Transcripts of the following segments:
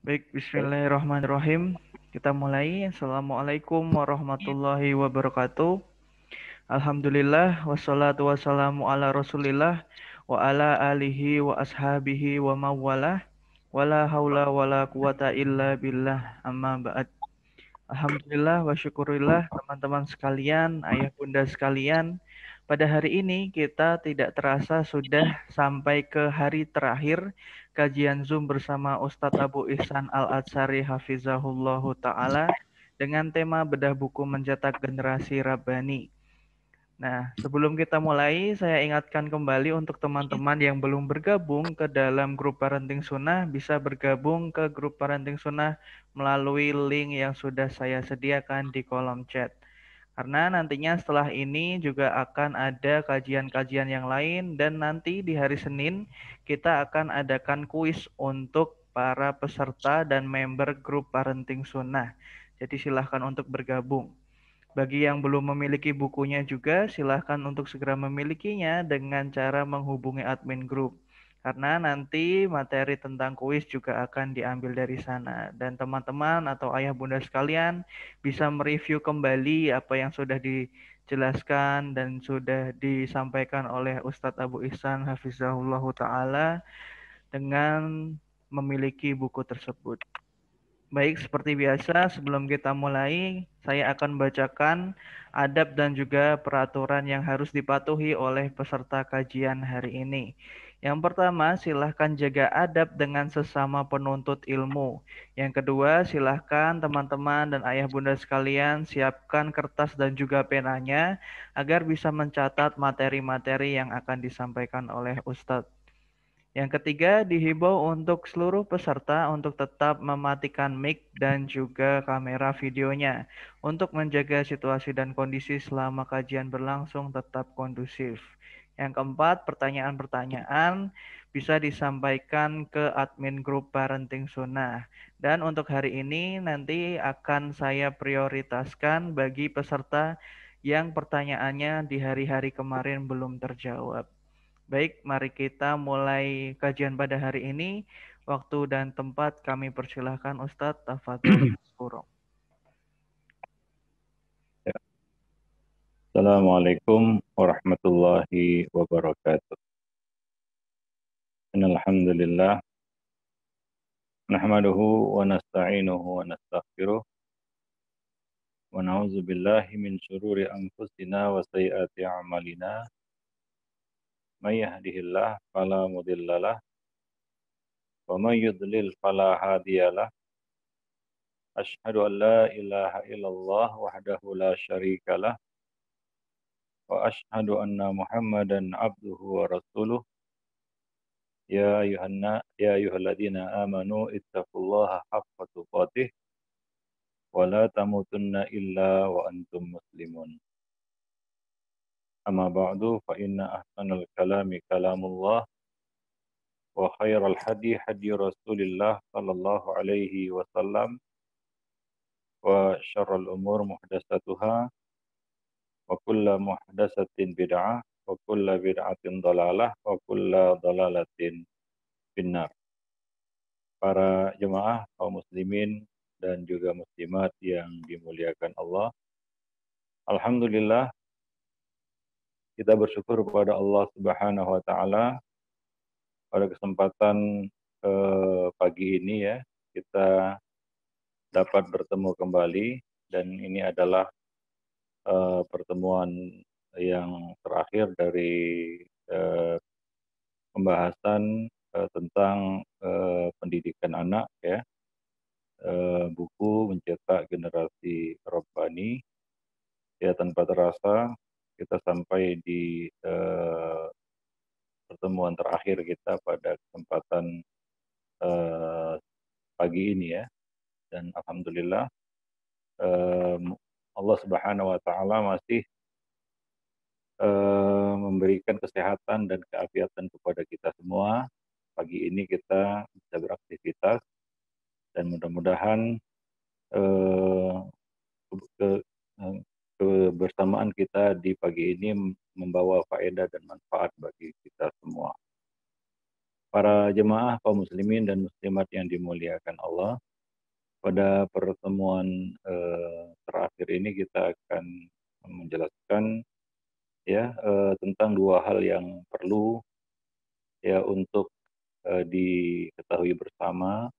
Baik, bismillahirrahmanirrahim. Kita mulai. Assalamualaikum warahmatullahi wabarakatuh. Alhamdulillah, wassalatu wassalamu ala rasulillah, wa ala alihi wa ashabihi wa mawalah, wa la hawla wa la quwata illa billah, amma ba'd. Alhamdulillah wa syukurillah teman-teman sekalian, ayah bunda sekalian. Pada hari ini kita tidak terasa sudah sampai ke hari terakhir kajian Zoom bersama Ustadz Abu Ihsan Al-Atsari Hafizahullahu Ta'ala dengan tema bedah buku mencetak generasi Rabbani. Nah, sebelum kita mulai, saya ingatkan kembali untuk teman-teman yang belum bergabung ke dalam grup Parenting Sunnah, bisa bergabung ke grup Parenting Sunnah melalui link yang sudah saya sediakan di kolom chat. Karena nantinya setelah ini juga akan ada kajian-kajian yang lain dan nanti di hari Senin kita akan adakan kuis untuk para peserta dan member grup Parenting Sunnah. Jadi silahkan untuk bergabung. Bagi yang belum memiliki bukunya juga, silahkan untuk segera memilikinya dengan cara menghubungi admin grup. Karena nanti materi tentang kuis juga akan diambil dari sana. Dan teman-teman atau ayah bunda sekalian bisa mereview kembali apa yang sudah dijelaskan dan sudah disampaikan oleh Ustadz Abu Ihsan Hafizahullah Ta'ala dengan memiliki buku tersebut. Baik, seperti biasa, sebelum kita mulai, saya akan bacakan adab dan juga peraturan yang harus dipatuhi oleh peserta kajian hari ini. Yang pertama, silahkan jaga adab dengan sesama penuntut ilmu. Yang kedua, silahkan teman-teman dan ayah bunda sekalian siapkan kertas dan juga penanya agar bisa mencatat materi-materi yang akan disampaikan oleh Ustadz. Yang ketiga, dihimbau untuk seluruh peserta untuk tetap mematikan mic dan juga kamera videonya untuk menjaga situasi dan kondisi selama kajian berlangsung tetap kondusif. Yang keempat, pertanyaan-pertanyaan bisa disampaikan ke admin grup Parenting Sunnah. Dan untuk hari ini nanti akan saya prioritaskan bagi peserta yang pertanyaannya di hari-hari kemarin belum terjawab. Baik, mari kita mulai kajian pada hari ini. Waktu dan tempat kami persilahkan Ustadz Tafadhol Mashkuro. Ya. Assalamualaikum warahmatullahi wabarakatuh. Innal hamdalillah nahmaduhu wa nasta'inuhu wa nastaghfiruh wa na'udzu billahi min syururi anfusina wa sayyiati a'malina. May yahdihillahu fala mudhillalah wa may yudlil fala hadiyalah. Asyhadu an la ilaha illallah wahdahu la syarikalah wa asyhadu anna Muhammadan abduhu wa rasuluh. Ya ayyuhalladzina amanu ittaqullaha haqqa tuqatih wa la tamutunna illa wa antum muslimun. Amma ba'du fa inna ahsanal kalami kalamullah wa khairal hadi hadi Rasulillah sallallahu alaihi wasallam wa syarrul umur muhdatsatuha wa kullu muhdatsatin bid'ah wa kullu bid'atin dhalalah wa kullu dhalalatin finnar. Para jemaah kaum muslimin dan juga muslimat yang dimuliakan Allah. Alhamdulillah kita bersyukur kepada Allah Subhanahu wa taala pada kesempatan pagi ini ya kita dapat bertemu kembali dan ini adalah pertemuan yang terakhir dari eh, pembahasan tentang pendidikan anak ya, buku mencetak generasi Rabbani. Ya tanpa terasa kita sampai di pertemuan terakhir kita pada kesempatan eh, pagi ini ya, dan alhamdulillah eh, Allah Subhanahu wa taala masih memberikan kesehatan dan keafiatan kepada kita semua. Pagi ini kita bisa beraktivitas dan mudah-mudahan eh, ke- eh, kebersamaan kita di pagi ini membawa faedah dan manfaat bagi kita semua. para jemaah kaum muslimin dan muslimat yang dimuliakan Allah, pada pertemuan terakhir ini kita akan menjelaskan ya tentang dua hal yang perlu ya untuk diketahui bersama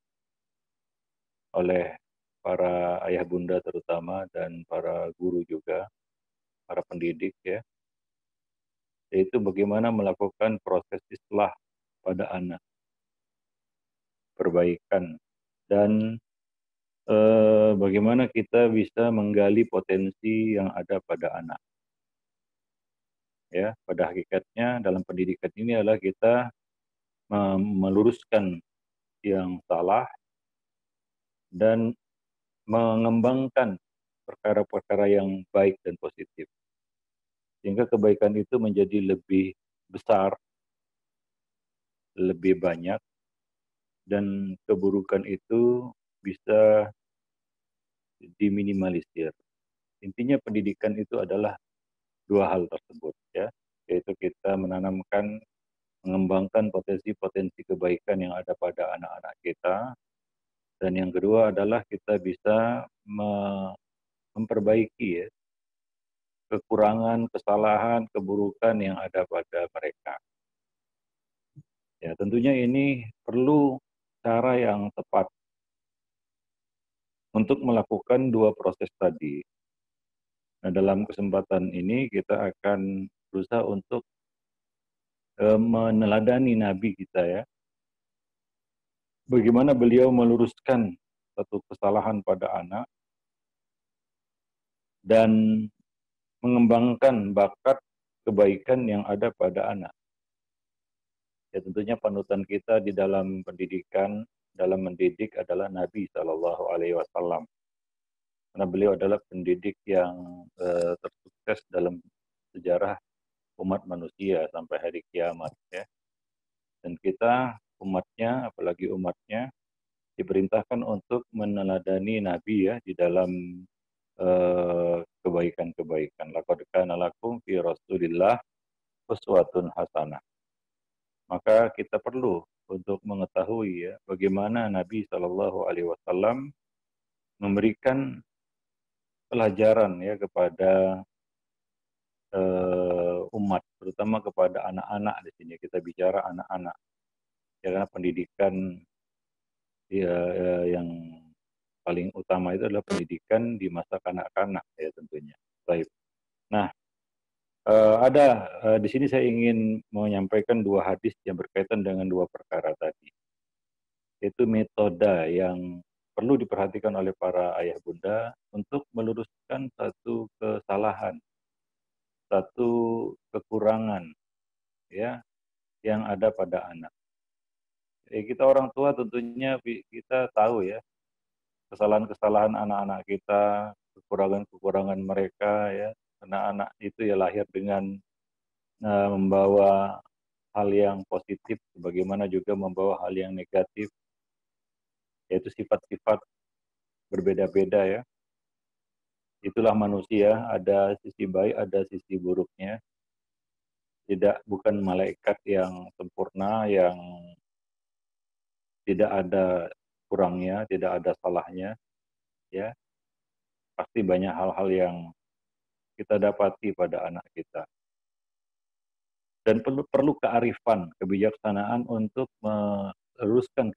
oleh para ayah bunda terutama dan para guru juga, para pendidik ya, yaitu bagaimana melakukan proses islah pada anak, perbaikan, dan bagaimana kita bisa menggali potensi yang ada pada anak. Ya, pada hakikatnya dalam pendidikan ini adalah kita meluruskan yang salah dan mengembangkan perkara-perkara yang baik dan positif. Sehingga kebaikan itu menjadi lebih besar, lebih banyak, dan keburukan itu bisa diminimalisir. Intinya pendidikan itu adalah dua hal tersebut ya, yaitu kita menanamkan, mengembangkan potensi-potensi kebaikan yang ada pada anak-anak kita, dan yang kedua adalah kita bisa memperbaiki ya, kekurangan, kesalahan, keburukan yang ada pada mereka. Ya, tentunya ini perlu cara yang tepat untuk melakukan dua proses tadi. Nah, dalam kesempatan ini kita akan berusaha untuk meneladani Nabi kita ya. Bagaimana beliau meluruskan satu kesalahan pada anak dan mengembangkan bakat kebaikan yang ada pada anak. Ya tentunya panutan kita di dalam pendidikan, dalam mendidik adalah Nabi Shallallahu Alaihi Wasallam. Karena beliau adalah pendidik yang tersukses dalam sejarah umat manusia sampai hari kiamat ya. Dan kita umatnya, apalagi umatnya, diperintahkan untuk meneladani Nabi ya di dalam kebaikan-kebaikan. Laqad kana lakum fi Rasulillah uswatun hasanah. Maka kita perlu untuk mengetahui ya bagaimana Nabi Shallallahu Alaihi Wasallam memberikan pelajaran ya kepada umat, terutama kepada anak-anak di sini. Kita bicara anak-anak, ya, karena pendidikan ya, yang paling utama itu adalah pendidikan di masa kanak-kanak ya tentunya. Baik. Nah, ada di sini saya ingin menyampaikan dua hadis yang berkaitan dengan dua perkara tadi. Itu metode yang perlu diperhatikan oleh para ayah bunda untuk meluruskan satu kesalahan, satu kekurangan ya yang ada pada anak. Kita orang tua tentunya kita tahu ya kesalahan-kesalahan anak-anak kita, kekurangan-kekurangan mereka ya. Karena anak itu ya lahir dengan membawa hal yang positif, bagaimana juga membawa hal yang negatif, yaitu sifat-sifat berbeda-beda ya. Itulah manusia, ada sisi baik, ada sisi buruknya. Bukan malaikat yang sempurna, yang tidak ada kurangnya, tidak ada salahnya, ya. Pasti banyak hal-hal yang kita dapati pada anak kita. Dan perlu kearifan, kebijaksanaan untuk meluruskan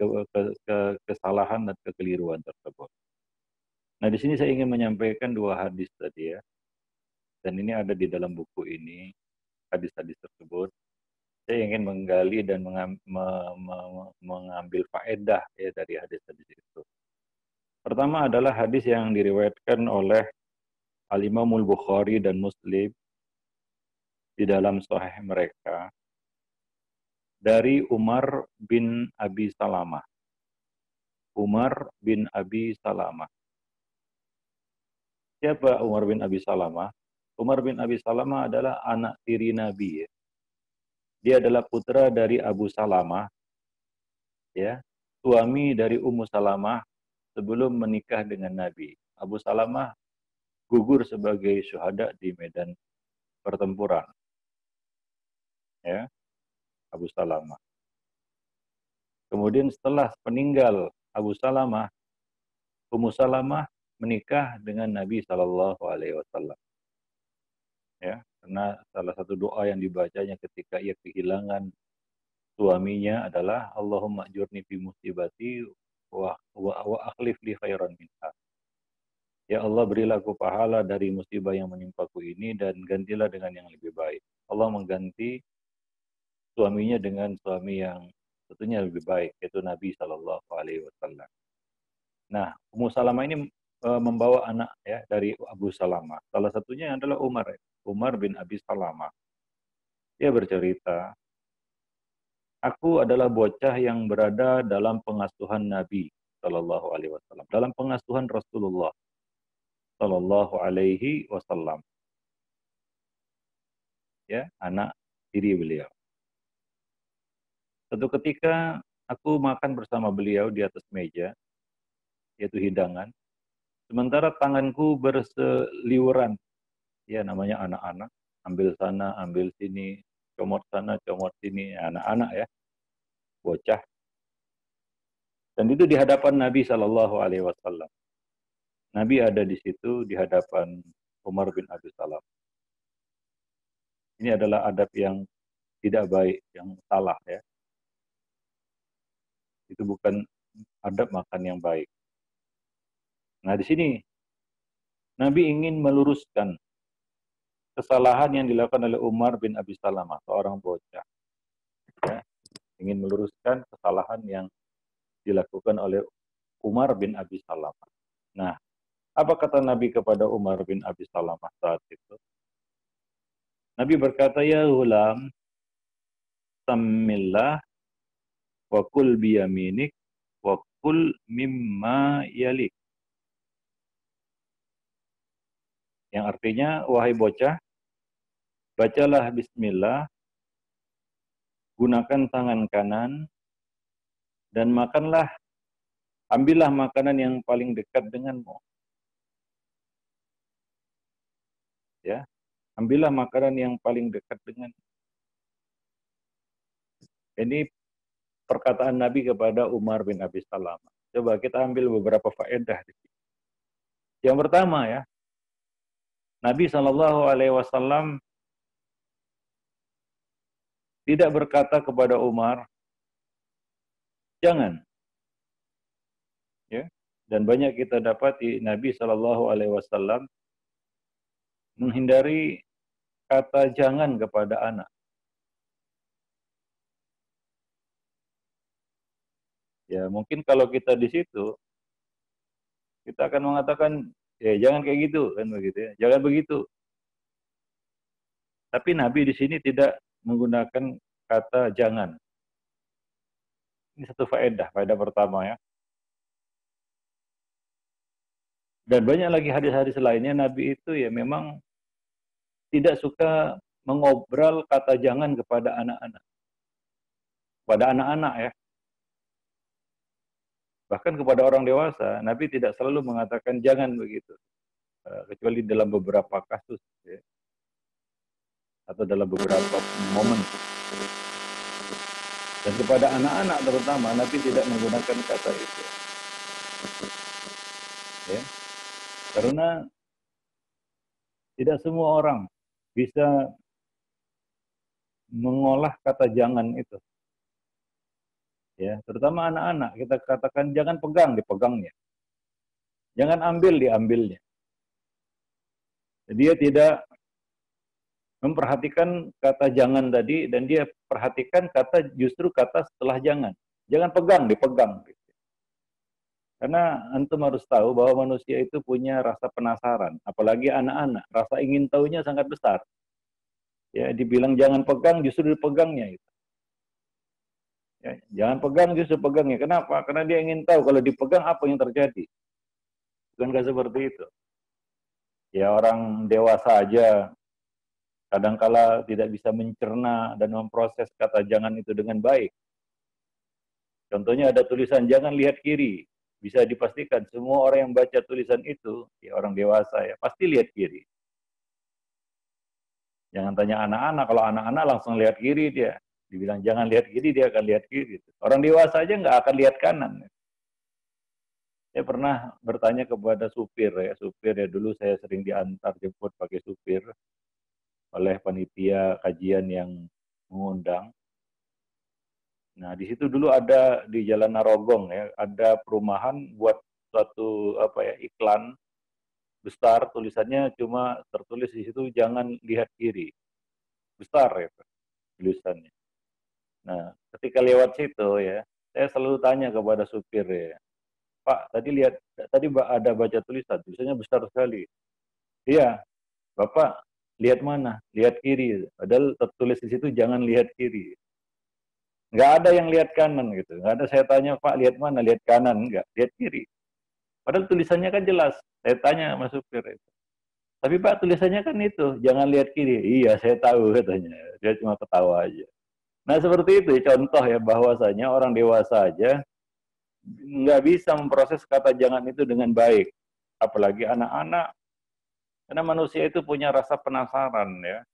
kesalahan dan kekeliruan tersebut. Nah, di sini saya ingin menyampaikan dua hadis tadi ya. Dan ini ada di dalam buku ini, hadis-hadis tersebut. Saya ingin menggali dan mengambil faedah ya dari hadis-hadis itu. Pertama adalah hadis yang diriwayatkan oleh Al-Imamul Bukhari dan Muslim di dalam sahih mereka dari Umar bin Abi Salamah. Umar bin Abi Salamah. Siapa Umar bin Abi Salamah? Umar bin Abi Salamah adalah anak tiri Nabi. Ya. Dia adalah putra dari Abu Salamah, ya, suami dari Ummu Salamah sebelum menikah dengan Nabi. Abu Salamah gugur sebagai syuhada di medan pertempuran. Ya, Abu Salamah. Kemudian setelah peninggal Abu Salamah, Ummu Salamah menikah dengan Nabi Shallallahu Alaihi Wasallam. Ya, karena salah satu doa yang dibacanya ketika ia kehilangan suaminya adalah Allahumma ajurni fi musibati wa akhlif li khairan minha. Ya Allah, berilah aku pahala dari musibah yang menimpaku ini dan gantilah dengan yang lebih baik. Allah mengganti suaminya dengan suami yang tentunya lebih baik, yaitu Nabi Shallallahu Alaihi Wasallam. Nah, Ummu Salamah ini membawa anak ya dari Abu Salamah. Salah satunya adalah Umar bin Abi Salamah. Dia bercerita, aku adalah bocah yang berada dalam pengasuhan Nabi Shallallahu Alaihi Wasallam, dalam pengasuhan Rasulullah Shallallahu Alaihi Wasallam. Ya, anak tiri beliau. Suatu ketika aku makan bersama beliau di atas meja, yaitu hidangan. Sementara tanganku berseliweran, ya namanya anak-anak, ambil sana, ambil sini, comot sana, comot sini, anak-anak ya, bocah. Dan itu di hadapan Nabi Shallallahu Alaihi Wasallam. Nabi ada di situ di hadapan Umar bin Abi Salam. Ini adalah adab yang tidak baik, yang salah ya. Itu bukan adab makan yang baik. Nah di sini Nabi ingin meluruskan kesalahan yang dilakukan oleh Umar bin Abi Salamah, seorang bocah. Ya, ingin meluruskan kesalahan yang dilakukan oleh Umar bin Abi Salamah. Nah, apa kata Nabi kepada Umar bin Abi Salamah saat itu? Nabi berkata, ya hulam, sammillah, wa kul biyaminik, wa kul mimma yalik. Yang artinya, wahai bocah, bacalah bismillah, gunakan tangan kanan, dan makanlah, ambillah makanan yang paling dekat denganmu. Ya, ambillah makanan yang paling dekat dengan. Ini perkataan Nabi kepada Umar bin Abi Salamah. Coba kita ambil beberapa faedah di sini. Yang pertama ya, Nabi Shallallahu Alaihi Wasallam tidak berkata kepada Umar, jangan. Ya, dan banyak kita dapati Nabi Shallallahu Alaihi Wasallam menghindari kata jangan kepada anak. Ya mungkin kalau kita di situ, kita akan mengatakan, ya jangan kayak gitu kan begitu ya, jangan begitu. Tapi Nabi di sini tidak menggunakan kata jangan. Ini satu faedah pertama ya. Dan banyak lagi hadis-hadis lainnya Nabi itu ya memang tidak suka mengobrol kata jangan kepada anak-anak. Pada anak-anak ya. Bahkan kepada orang dewasa, Nabi tidak selalu mengatakan jangan begitu. Kecuali dalam beberapa kasus ya. Atau dalam beberapa momen. Dan kepada anak-anak terutama, Nabi tidak menggunakan kata itu. Ya. Karena tidak semua orang bisa mengolah kata jangan itu. Ya, terutama anak-anak, kita katakan jangan pegang, dipegangnya. Jangan ambil, diambilnya. Dia tidak memperhatikan kata jangan tadi dan dia perhatikan justru kata setelah jangan. Jangan pegang, dipegang. Karena antum harus tahu bahwa manusia itu punya rasa penasaran, apalagi anak-anak, rasa ingin tahunya sangat besar. Ya, dibilang jangan pegang, justru dipegangnya itu. Ya, jangan pegang, justru pegangnya. Kenapa? Karena dia ingin tahu kalau dipegang apa yang terjadi. Bukankah seperti itu? Ya orang dewasa aja kadangkala tidak bisa mencerna dan memproses kata jangan itu dengan baik. Contohnya ada tulisan jangan lihat kiri. Bisa dipastikan semua orang yang baca tulisan itu, ya orang dewasa ya, pasti lihat kiri. Jangan tanya anak-anak, kalau anak-anak langsung lihat kiri dia. Dibilang jangan lihat kiri, dia akan lihat kiri. Orang dewasa aja nggak akan lihat kanan. Saya pernah bertanya kepada supir ya dulu saya sering diantar jemput pakai supir oleh panitia kajian yang mengundang. Nah, di situ dulu ada di Jalan Narogong ya, ada perumahan buat suatu iklan besar, tulisannya cuma tertulis di situ jangan lihat kiri. Besar ya tulisannya. Nah, ketika lewat situ ya, saya selalu tanya kepada supir ya, Pak, tadi ada baca tulisannya besar sekali. Iya, Bapak lihat mana? Lihat kiri. Padahal tertulis di situ jangan lihat kiri. Nggak ada yang lihat kanan gitu. Nggak ada saya tanya, Pak lihat mana? Lihat kanan. Nggak, lihat kiri. Padahal tulisannya kan jelas. Saya tanya sama supir itu. Tapi Pak tulisannya kan itu, jangan lihat kiri. Iya, saya tahu katanya. Dia cuma ketawa aja. Nah seperti itu contoh ya bahwasanya orang dewasa aja nggak bisa memproses kata jangan itu dengan baik. Apalagi anak-anak. Karena manusia itu punya rasa penasaran ya.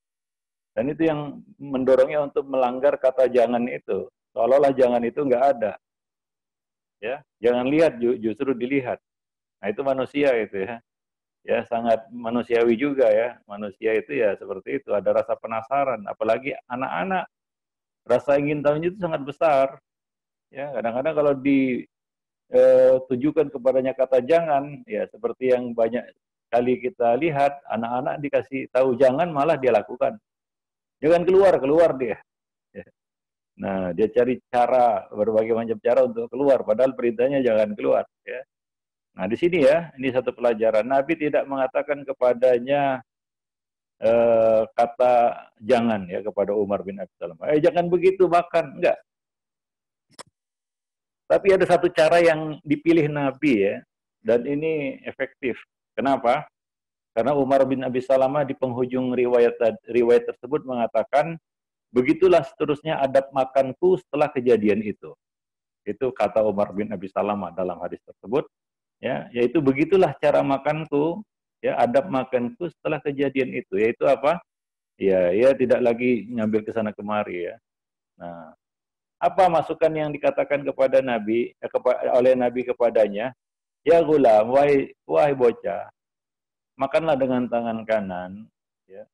Dan itu yang mendorongnya untuk melanggar kata jangan itu. Seolah-olah jangan itu nggak ada. Ya, jangan lihat, justru dilihat. Nah itu manusia itu ya. Ya sangat manusiawi juga ya. Manusia itu ya seperti itu, ada rasa penasaran. Apalagi anak-anak, rasa ingin tahunya itu sangat besar. Ya, kadang-kadang kalau ditujukan kepadanya kata jangan, ya seperti yang banyak kali kita lihat, anak-anak dikasih tahu jangan malah dia lakukan. Jangan keluar, keluar dia. Ya. Nah, dia cari cara, berbagai macam cara untuk keluar, padahal perintahnya jangan keluar. Ya. Nah, di sini ya, ini satu pelajaran. Nabi tidak mengatakan kepadanya kata jangan ya kepada Umar bin Abi Salam. Jangan begitu makan, enggak. Tapi ada satu cara yang dipilih Nabi ya, dan ini efektif. Kenapa? Karena Umar bin Abi Salamah di penghujung riwayat tersebut mengatakan, begitulah seterusnya adab makanku setelah kejadian itu. Itu kata Umar bin Abi Salamah dalam hadis tersebut. Ya, yaitu begitulah cara makanku, ya adab makanku setelah kejadian itu. Yaitu apa? Ya tidak lagi ngambil ke sana kemari ya. Nah, apa masukan yang dikatakan kepada Nabi oleh Nabi kepadanya? Ya gulam, wahai bocah, makanlah dengan tangan kanan, ya.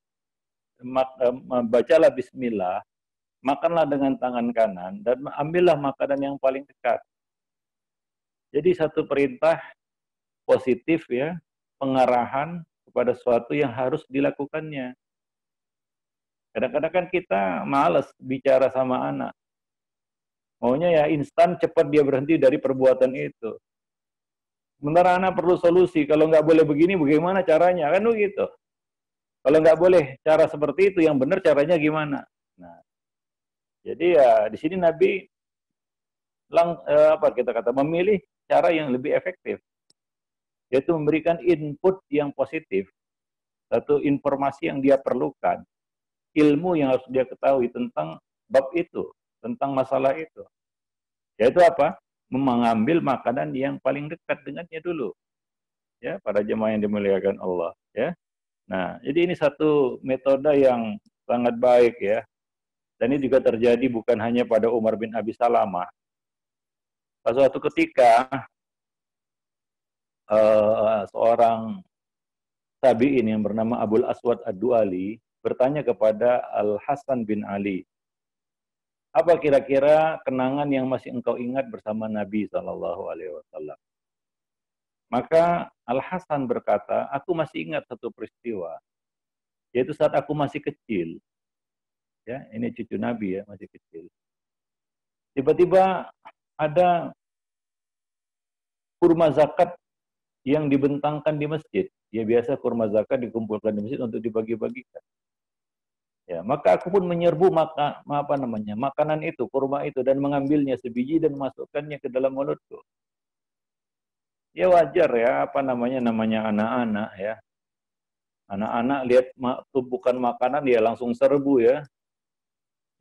Bacalah bismillah, makanlah dengan tangan kanan, dan ambillah makanan yang paling dekat. Jadi satu perintah positif ya, pengarahan kepada sesuatu yang harus dilakukannya. Kadang-kadang kan kita malas bicara sama anak. Maunya ya instan, cepat dia berhenti dari perbuatan itu. Sementara anak perlu solusi. Kalau nggak boleh begini, bagaimana caranya? Kan begitu. Kalau nggak boleh cara seperti itu, yang benar caranya gimana? Nah, jadi ya di sini Nabi memilih cara yang lebih efektif, yaitu memberikan input yang positif, satu informasi yang dia perlukan, ilmu yang harus dia ketahui tentang bab itu, tentang masalah itu. Yaitu apa? Mengambil makanan yang paling dekat dengannya dulu. Ya, para jemaah yang dimuliakan Allah, ya. Nah, jadi ini satu metode yang sangat baik ya. Dan ini juga terjadi bukan hanya pada Umar bin Abi Salamah. Pada suatu ketika seorang tabi'in yang bernama Abul Aswad Ad-Duali bertanya kepada Al Hasan bin Ali, apa kira-kira kenangan yang masih engkau ingat bersama Nabi SAW? Maka Al Hasan berkata, aku masih ingat satu peristiwa, yaitu saat aku masih kecil. Ya, ini cucu Nabi ya, masih kecil. Tiba-tiba ada kurma zakat yang dibentangkan di masjid. Ya biasa kurma zakat dikumpulkan di masjid untuk dibagi-bagikan. Ya, maka aku pun menyerbu makanan itu, kurma itu, dan mengambilnya sebiji dan masukkannya ke dalam mulutku. Ya wajar ya, namanya anak-anak ya. Anak-anak lihat tumpukan makanan dia langsung serbu ya.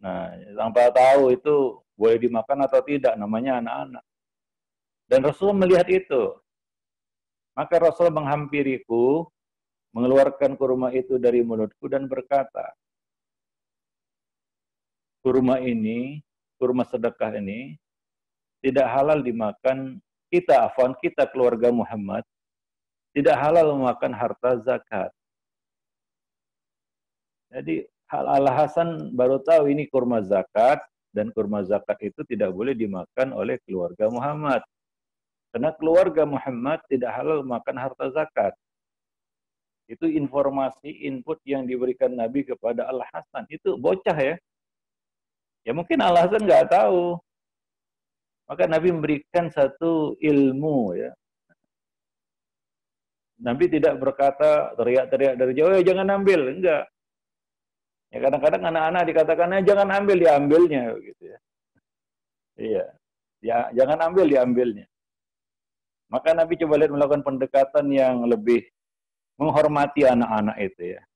Nah, tanpa tahu itu boleh dimakan atau tidak, namanya anak-anak. Dan Rasul melihat itu. Maka Rasul menghampiriku, mengeluarkan kurma itu dari mulutku dan berkata, kurma sedekah ini tidak halal dimakan kita keluarga Muhammad, tidak halal memakan harta zakat. Jadi Al-Hasan baru tahu ini kurma zakat, dan kurma zakat itu tidak boleh dimakan oleh keluarga Muhammad. Karena keluarga Muhammad tidak halal makan harta zakat. Itu informasi, input yang diberikan Nabi kepada Al-Hasan. Itu bocah ya. Ya mungkin Al-Hasan nggak tahu. Maka Nabi memberikan satu ilmu ya. Nabi tidak berkata teriak-teriak dari jauh, jangan ambil. Enggak. Ya kadang-kadang anak-anak dikatakannya jangan ambil, diambilnya gitu ya. Iya. Ya, jangan ambil, diambilnya. Maka Nabi coba lihat melakukan pendekatan yang lebih menghormati anak-anak itu ya.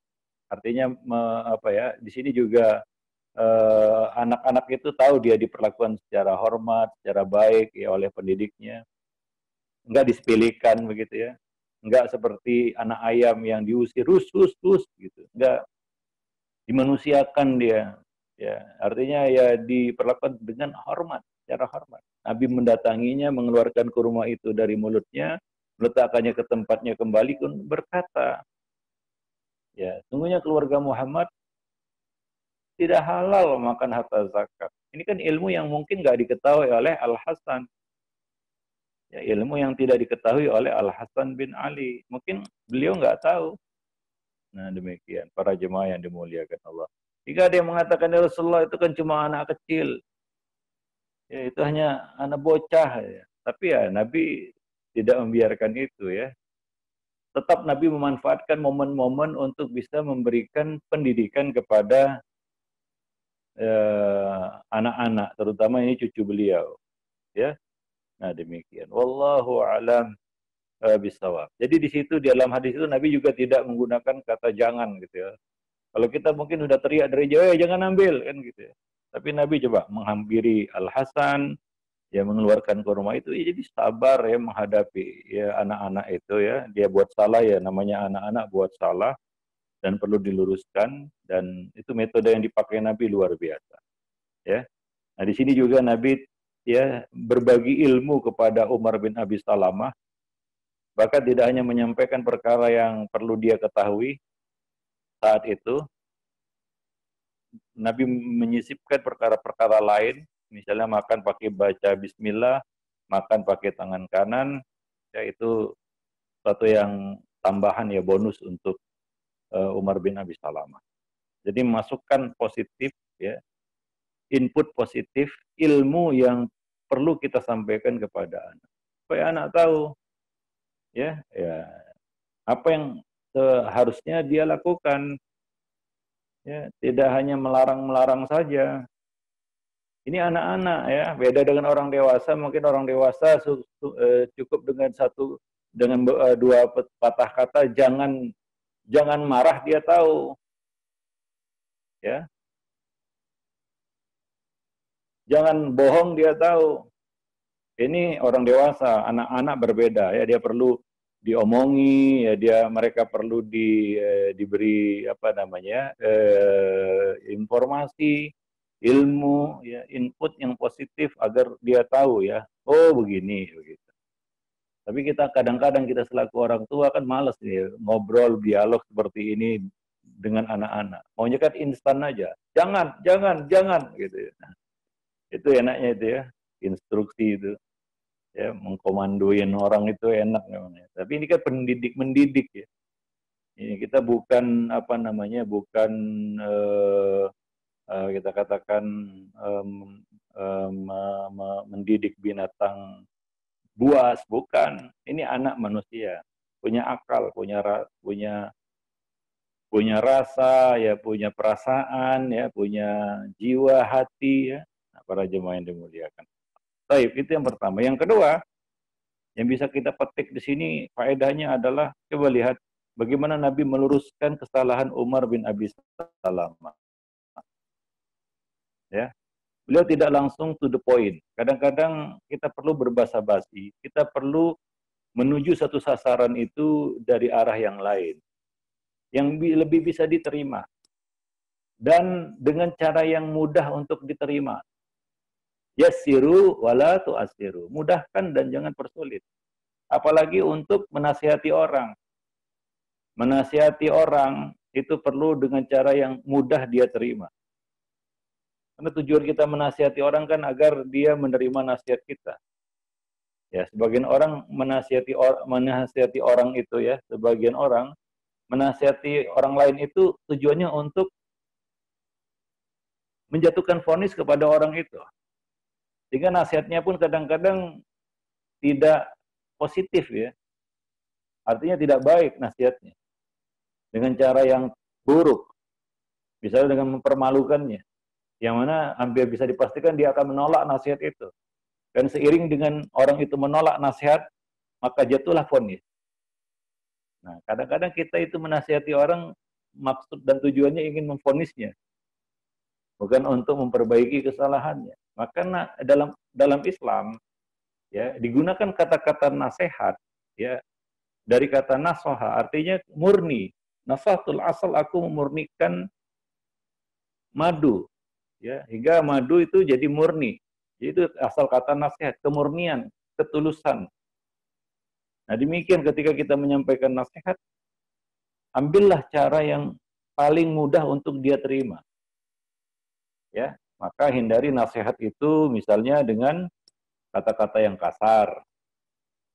Artinya apa ya? Di sini juga anak-anak itu tahu dia diperlakukan secara hormat, secara baik ya oleh pendidiknya. Enggak disepelekan begitu ya. Enggak seperti anak ayam yang diusir, rus gitu. Enggak, dimanusiakan dia. Ya, artinya ya diperlakukan dengan hormat, secara hormat. Nabi mendatanginya, mengeluarkan kurma itu dari mulutnya, meletakkannya ke tempatnya kembali, berkata, ya, sungguhnya keluarga Muhammad tidak halal makan harta zakat. Ini kan ilmu yang mungkin nggak diketahui oleh Al-Hasan. Ya, ilmu yang tidak diketahui oleh Al-Hasan bin Ali. Mungkin beliau nggak tahu. Nah demikian, para jemaah yang dimuliakan Allah. Jika ada yang mengatakan ya Rasulullah itu kan cuma anak kecil, ya itu hanya anak bocah ya. Tapi ya Nabi tidak membiarkan itu ya. Tetap Nabi memanfaatkan momen-momen untuk bisa memberikan pendidikan kepada anak-anak, terutama ini cucu beliau. Ya, nah demikian. Wallahu a'lam bishawab. Jadi di situ di dalam hadis itu Nabi juga tidak menggunakan kata jangan gitu ya. Kalau kita mungkin sudah teriak dari jauh, ya jangan ambil kan gitu ya. Tapi Nabi coba menghampiri Al-Hasan, ya mengeluarkan kurma itu, ya jadi sabar ya menghadapi ya anak-anak itu ya. Dia buat salah ya, namanya anak-anak buat salah dan perlu diluruskan, dan itu metode yang dipakai Nabi luar biasa. Ya. Nah di sini juga Nabi ya berbagi ilmu kepada Umar bin Abi Salamah, bahkan tidak hanya menyampaikan perkara yang perlu dia ketahui saat itu, Nabi menyisipkan perkara-perkara lain, misalnya makan pakai baca bismillah, makan pakai tangan kanan, yaitu satu yang tambahan ya, bonus untuk Umar bin Abi Salamah. Jadi masukkan positif ya, input positif, ilmu yang perlu kita sampaikan kepada anak. Supaya anak tahu ya apa yang seharusnya dia lakukan. Ya, tidak hanya melarang-melarang saja. Ini anak-anak ya, beda dengan orang dewasa. Mungkin orang dewasa cukup dengan dua patah kata, jangan marah, dia tahu. Ya. Jangan bohong, dia tahu. Ini orang dewasa, anak-anak berbeda ya, dia perlu diomongi ya, mereka perlu diberi apa namanya? Informasi, ilmu ya, input yang positif agar dia tahu ya, oh begini begitu. Tapi kita kadang-kadang kita selaku orang tua kan malas nih ngobrol dialog seperti ini dengan anak-anak. Maunya kan instan aja. Jangan gitu ya. Nah, itu enaknya itu ya, instruksi itu. Ya, mengkomandoin orang itu enak namanya. Tapi ini kan mendidik ya. Ini kita bukan apa namanya, bukan kita katakan mendidik binatang buas, bukan. Ini anak manusia, punya akal, punya rasa, ya punya perasaan, ya punya jiwa, hati, ya. Nah, para jemaah yang dimuliakan. Baik, itu yang pertama. Yang kedua, yang bisa kita petik di sini faedahnya adalah, coba lihat bagaimana Nabi meluruskan kesalahan Umar bin Abi Salamah. Ya, beliau tidak langsung to the point. Kadang-kadang kita perlu berbahasa basi, kita perlu menuju satu sasaran itu dari arah yang lain, yang lebih bisa diterima. dan dengan cara yang mudah untuk diterima. Yassiru wala tu'assiru. Mudahkan dan jangan persulit. Apalagi untuk menasihati orang. Menasihati orang itu perlu dengan cara yang mudah dia terima. Karena tujuan kita menasihati orang kan agar dia menerima nasihat kita. Ya, sebagian orang menasihati orang itu ya, sebagian orang menasihati orang lain itu tujuannya untuk menjatuhkan vonis kepada orang itu. Sehingga nasihatnya pun kadang-kadang tidak positif ya. Artinya tidak baik nasihatnya. Dengan cara yang buruk. Misalnya dengan mempermalukannya. Yang mana hampir bisa dipastikan dia akan menolak nasihat itu. Dan seiring dengan orang itu menolak nasihat, maka jatuhlah vonis. Nah, kadang-kadang kita itu menasihati orang, maksud dan tujuannya ingin memvonisnya. Bukan untuk memperbaiki kesalahannya. Maka dalam Islam, ya, digunakan kata-kata nasihat, ya, dari kata nasoha, artinya murni. Nasahatul asal, aku memurnikan madu, ya, hingga madu itu jadi murni. Itu asal kata nasihat, kemurnian, ketulusan. Nah, demikian ketika kita menyampaikan nasihat, ambillah cara yang paling mudah untuk dia terima. Ya, maka hindari nasihat itu misalnya dengan kata-kata yang kasar.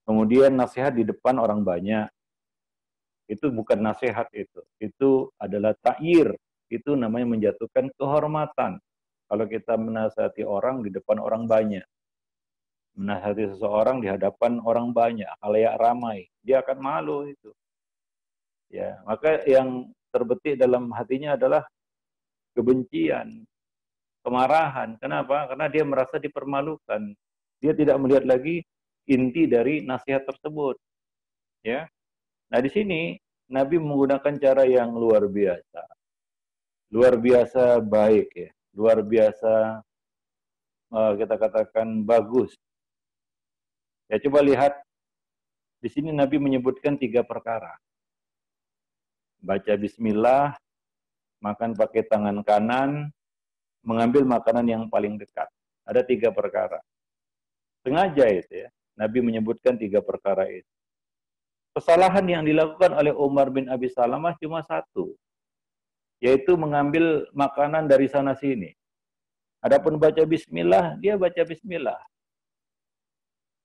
Kemudian nasihat di depan orang banyak. Itu bukan nasihat itu. Itu adalah ta'yir. Itu namanya menjatuhkan kehormatan. Kalau kita menasihati orang di depan orang banyak. Menasihati seseorang di hadapan orang banyak, khalayak ramai, dia akan malu itu. Ya, maka yang terbetik dalam hatinya adalah kebencian, kemarahan. Kenapa? Karena dia merasa dipermalukan. Dia tidak melihat lagi inti dari nasihat tersebut. Ya. Nah, di sini Nabi menggunakan cara yang luar biasa. Luar biasa baik ya. Luar biasa kita katakan bagus. Ya, coba lihat di sini Nabi menyebutkan 3 perkara. Baca bismillah, makan pakai tangan kanan, mengambil makanan yang paling dekat. Ada 3 perkara. Sengaja itu ya. Nabi menyebutkan 3 perkara itu. Kesalahan yang dilakukan oleh Umar bin Abi Salamah cuma satu, yaitu mengambil makanan dari sana sini. Adapun baca bismillah, dia baca bismillah.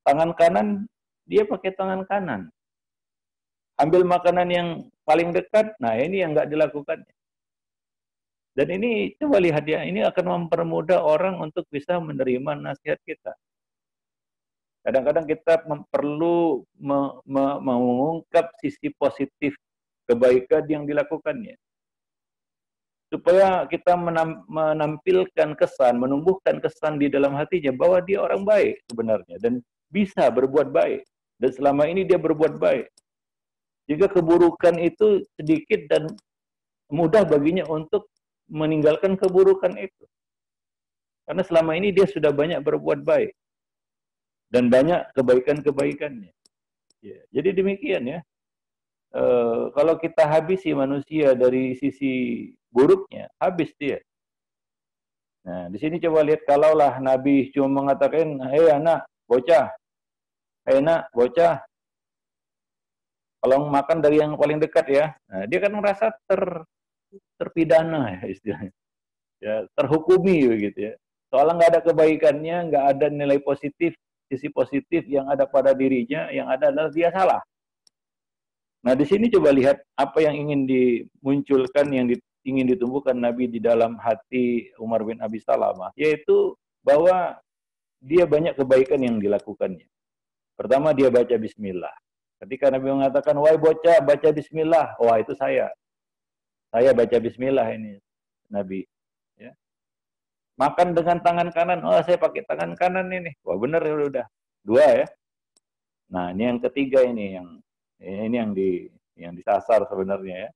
Tangan kanan, dia pakai tangan kanan. Ambil makanan yang paling dekat, nah ini yang nggak dilakukannya. Dan ini coba lihat ya, ini akan mempermudah orang untuk bisa menerima nasihat kita. Kadang-kadang kita perlu mengungkap sisi positif kebaikan yang dilakukannya. Supaya kita menampilkan kesan, menumbuhkan kesan di dalam hatinya bahwa dia orang baik sebenarnya dan bisa berbuat baik. Dan selama ini dia berbuat baik. Jika keburukan itu sedikit dan mudah baginya untuk meninggalkan keburukan itu. Karena selama ini dia sudah banyak berbuat baik. Dan banyak kebaikan-kebaikannya. Ya, jadi demikian ya. Kalau kita habisi manusia dari sisi buruknya, habis dia. Nah, di sini coba lihat, kalaulah Nabi cuma mengatakan, hei anak, bocah, hei nak, bocah, kalau makan dari yang paling dekat ya, nah, dia kan merasa terpidana ya istilahnya, ya, terhukumi begitu ya. Soalnya nggak ada kebaikannya, nggak ada nilai positif, sisi positif yang ada pada dirinya, yang ada adalah dia salah. Nah, di sini coba lihat apa yang ingin dimunculkan, yang ingin ditumbuhkan Nabi di dalam hati Umar bin Abi Salamah, yaitu bahwa dia banyak kebaikan yang dilakukannya. Pertama, dia baca bismillah. Ketika Nabi mengatakan, wahai bocah, baca bismillah. Wah, itu saya. Saya baca bismillah ini, Nabi. Ya. Makan dengan tangan kanan. Oh, saya pakai tangan kanan ini. Wah, benar ya udah. 2 ya. Nah, ini yang ketiga ini yang disasar sebenarnya ya.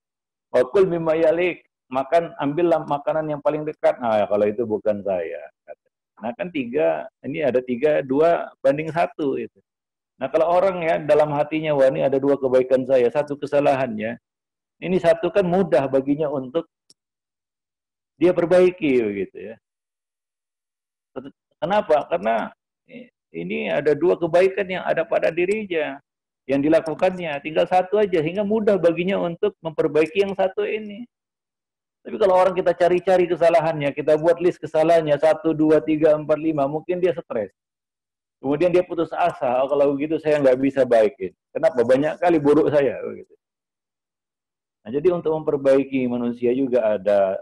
Wakul mimma yalik, makan ambillah makanan yang paling dekat. Nah, kalau itu bukan saya. Nah, kan 3, ini ada 3, 2:1 itu. Nah, kalau orang ya dalam hatinya, wah ini ada 2 kebaikan saya, 1 kesalahannya. Ini 1 kan mudah baginya untuk dia perbaiki begitu ya. Kenapa? Karena ini ada dua kebaikan yang ada pada dirinya yang dilakukannya, tinggal satu aja sehingga mudah baginya untuk memperbaiki yang satu ini. Tapi kalau orang kita cari-cari kesalahannya, kita buat list kesalahannya 1, 2, 3, 4, 5, mungkin dia stres. Kemudian dia putus asa, oh, kalau begitu saya nggak bisa baikin. Kenapa? Banyak kali buruk saya. Begitu. Nah, jadi untuk memperbaiki manusia juga ada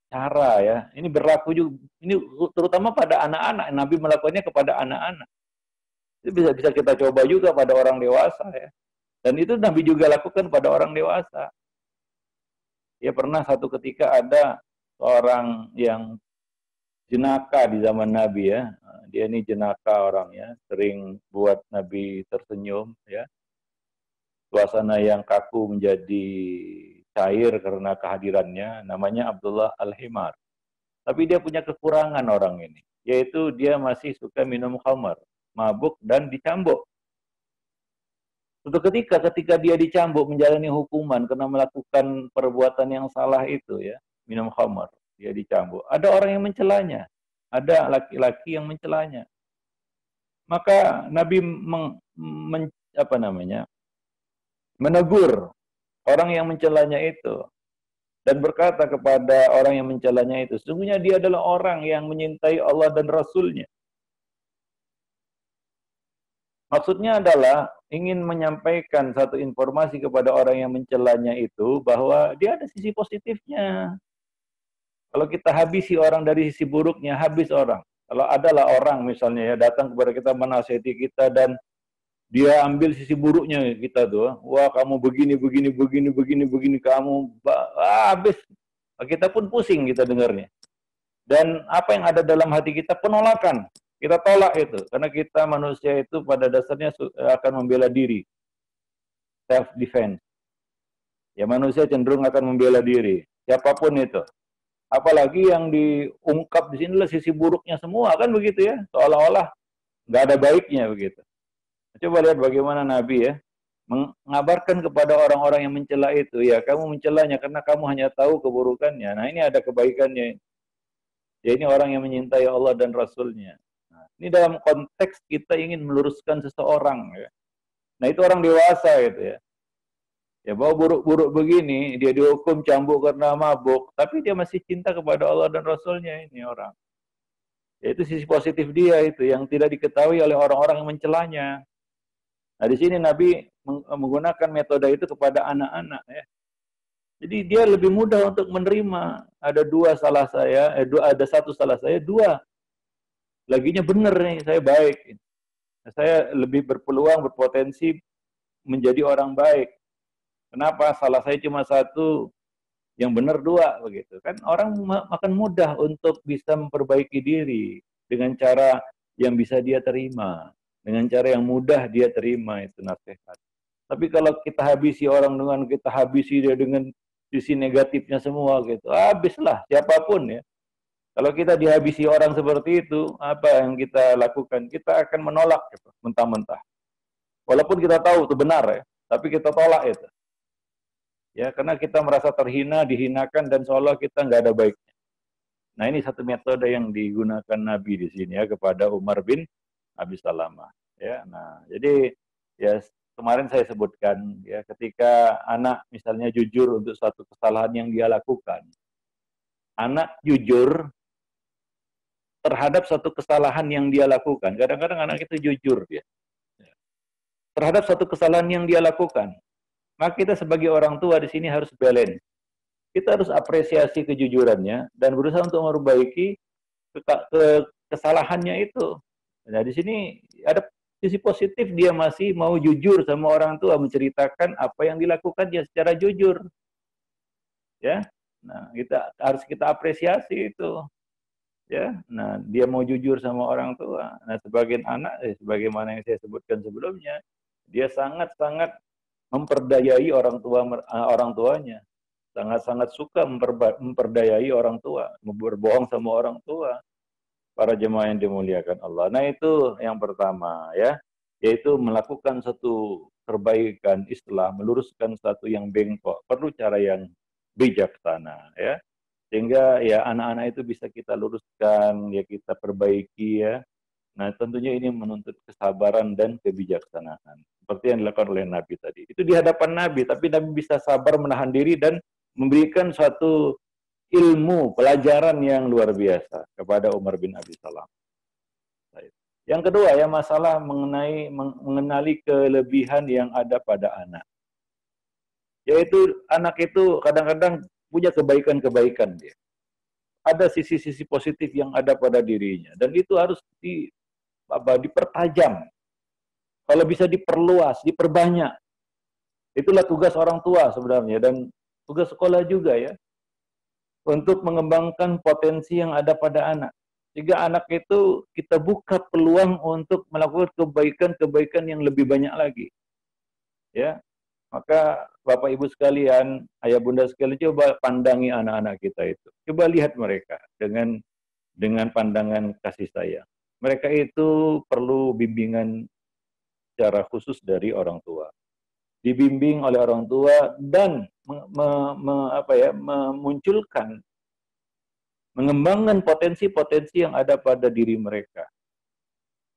cara ya. Ini berlaku juga, ini terutama pada anak-anak. Nabi melakukannya kepada anak-anak. Itu bisa kita coba juga pada orang dewasa ya. Dan itu Nabi juga lakukan pada orang dewasa. Ya pernah satu ketika ada seorang yang jenaka di zaman Nabi ya. Dia ini jenaka orangnya, sering buat Nabi tersenyum ya. Suasana yang kaku menjadi cair karena kehadirannya, namanya Abdullah Al-Himar. Tapi dia punya kekurangan orang ini, yaitu dia masih suka minum khamar, mabuk dan dicambuk. Suatu ketika dia dicambuk menjalani hukuman karena melakukan perbuatan yang salah itu ya, minum khamar, dia dicambuk. Ada orang yang mencelanya, ada laki-laki yang mencelanya. Maka Nabi menegur orang yang mencelanya itu dan berkata kepada orang yang mencelanya itu, sesungguhnya dia adalah orang yang menyintai Allah dan Rasul-Nya. Maksudnya adalah ingin menyampaikan satu informasi kepada orang yang mencelanya itu bahwa dia ada sisi positifnya. Kalau kita habisi orang dari sisi buruknya, habis orang. Kalau adalah orang misalnya ya datang kepada kita menasihati kita dan dia ambil sisi buruknya kita tuh, wah kamu begini kamu habis. Kita pun pusing kita dengarnya. Dan apa yang ada dalam hati kita penolakan. Kita tolak itu karena kita manusia itu pada dasarnya akan membela diri. Self defense. Ya manusia cenderung akan membela diri, siapapun itu. Apalagi yang diungkap di sini adalah sisi buruknya semua kan begitu ya, seolah-olah nggak ada baiknya begitu. Coba lihat bagaimana Nabi ya mengabarkan kepada orang-orang yang mencela itu, ya kamu mencelanya karena kamu hanya tahu keburukannya. Nah ini ada kebaikannya. Ya ini orang yang menyintai Allah dan Rasul-Nya. Nah, ini dalam konteks kita ingin meluruskan seseorang. Ya. Nah itu orang dewasa gitu ya. Ya bahwa buruk-buruk begini, dia dihukum cambuk karena mabuk, tapi dia masih cinta kepada Allah dan Rasul-Nya ini orang. Ya itu sisi positif dia itu, yang tidak diketahui oleh orang-orang yang mencelanya. Nah di sini Nabi menggunakan metode itu kepada anak-anak ya. Jadi dia lebih mudah untuk menerima. Ada satu salah saya, dua. Laginya benar nih, saya baik. Saya lebih berpeluang, berpotensi menjadi orang baik. Kenapa? Salah saya cuma satu, yang benar dua, begitu. Kan orang akan mudah untuk bisa memperbaiki diri dengan cara yang bisa dia terima. Dengan cara yang mudah dia terima itu nasihat. Tapi kalau kita habisi orang dengan kita habisi dia dengan sisi negatifnya semua gitu, habislah siapapun ya. Kalau kita dihabisi orang seperti itu, apa yang kita lakukan? Kita akan menolak gitu, mentah-mentah. Walaupun kita tahu itu benar ya, tapi kita tolak itu. Ya, karena kita merasa terhina, dihinakan dan seolah kita nggak ada baiknya. Nah, ini satu metode yang digunakan Nabi di sini ya kepada Umar bin Abi Salamah. Ya, nah, jadi ya kemarin saya sebutkan ya ketika anak misalnya jujur untuk suatu kesalahan yang dia lakukan. Anak jujur terhadap suatu kesalahan yang dia lakukan. Kadang-kadang anak itu jujur ya. Terhadap suatu kesalahan yang dia lakukan. Maka kita sebagai orang tua di sini harus balance. Kita harus apresiasi kejujurannya dan berusaha untuk memperbaiki kesalahannya itu. Nah, di sini ada sisi positif, dia masih mau jujur sama orang tua, menceritakan apa yang dilakukan dia secara jujur. Ya. Nah, kita apresiasi itu. Ya. Nah, dia mau jujur sama orang tua. Nah, sebagian anak sebagaimana yang saya sebutkan sebelumnya, dia sangat-sangat memperdayai orang tuanya. Sangat-sangat suka memperdayai orang tua, berbohong sama orang tua. Para jemaah yang dimuliakan Allah. Nah itu yang pertama ya, yaitu melakukan satu perbaikan istilah, meluruskan satu yang bengkok, perlu cara yang bijaksana ya. Sehingga ya anak-anak itu bisa kita luruskan, ya kita perbaiki ya. Nah, tentunya ini menuntut kesabaran dan kebijaksanaan. Seperti yang dilakukan oleh Nabi tadi. Itu di hadapan Nabi, tapi Nabi bisa sabar menahan diri dan memberikan suatu ilmu, pelajaran yang luar biasa kepada Umar bin Abi Salam. Yang kedua ya, masalah mengenali kelebihan yang ada pada anak. Yaitu anak itu kadang-kadang punya kebaikan-kebaikan dia. Ada sisi-sisi positif yang ada pada dirinya. Dan itu harus dipertajam. Kalau bisa diperluas, diperbanyak. Itulah tugas orang tua sebenarnya. Dan tugas sekolah juga ya. Untuk mengembangkan potensi yang ada pada anak. Sehingga anak itu kita buka peluang untuk melakukan kebaikan-kebaikan yang lebih banyak lagi. Ya, maka Bapak Ibu sekalian, ayah bunda sekalian, coba pandangi anak-anak kita itu. Coba lihat mereka dengan pandangan kasih sayang. Mereka itu perlu bimbingan secara khusus dari orang tua. Dibimbing oleh orang tua dan memunculkan, mengembangkan potensi-potensi yang ada pada diri mereka.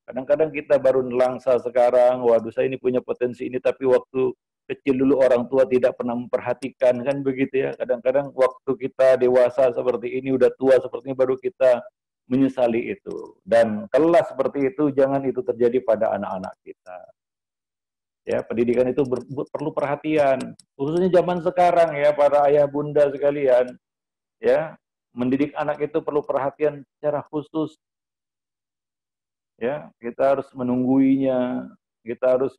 Kadang-kadang kita baru nelangsa sekarang, waduh saya ini punya potensi ini, tapi waktu kecil dulu orang tua tidak pernah memperhatikan, kan begitu ya. Kadang-kadang waktu kita dewasa seperti ini, udah tua seperti ini, baru kita menyesali itu. Dan kelas seperti itu, jangan itu terjadi pada anak-anak kita. Ya, pendidikan itu perlu perhatian, khususnya zaman sekarang ya, para ayah bunda sekalian, ya, mendidik anak itu perlu perhatian secara khusus. Ya, kita harus menungguinya, kita harus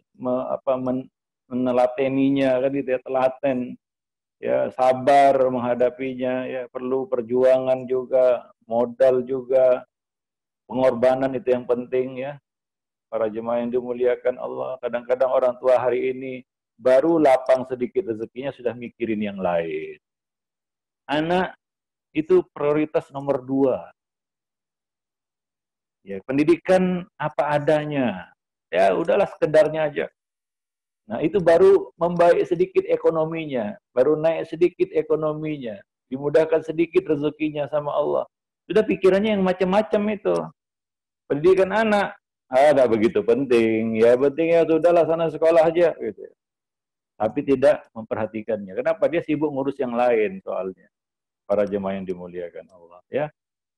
menelateninya, kan gitu ya, telaten, ya, sabar menghadapinya, ya, perlu perjuangan juga, modal juga, pengorbanan itu yang penting ya. Para jemaah yang dimuliakan Allah, kadang-kadang orang tua hari ini baru lapang sedikit rezekinya sudah mikirin yang lain. Anak itu prioritas nomor 2. Ya, pendidikan apa adanya. Ya, udahlah sekedarnya aja. Nah, itu baru membaik sedikit ekonominya, baru naik sedikit ekonominya, dimudahkan sedikit rezekinya sama Allah. Sudah pikirannya yang macam-macam itu. Pendidikan anak, nggak begitu penting. Ya, pentingnya sudahlah sana sekolah aja. Gitu. Tapi tidak memperhatikannya. Kenapa? Dia sibuk ngurus yang lain soalnya. Para jemaah yang dimuliakan Allah. Ya,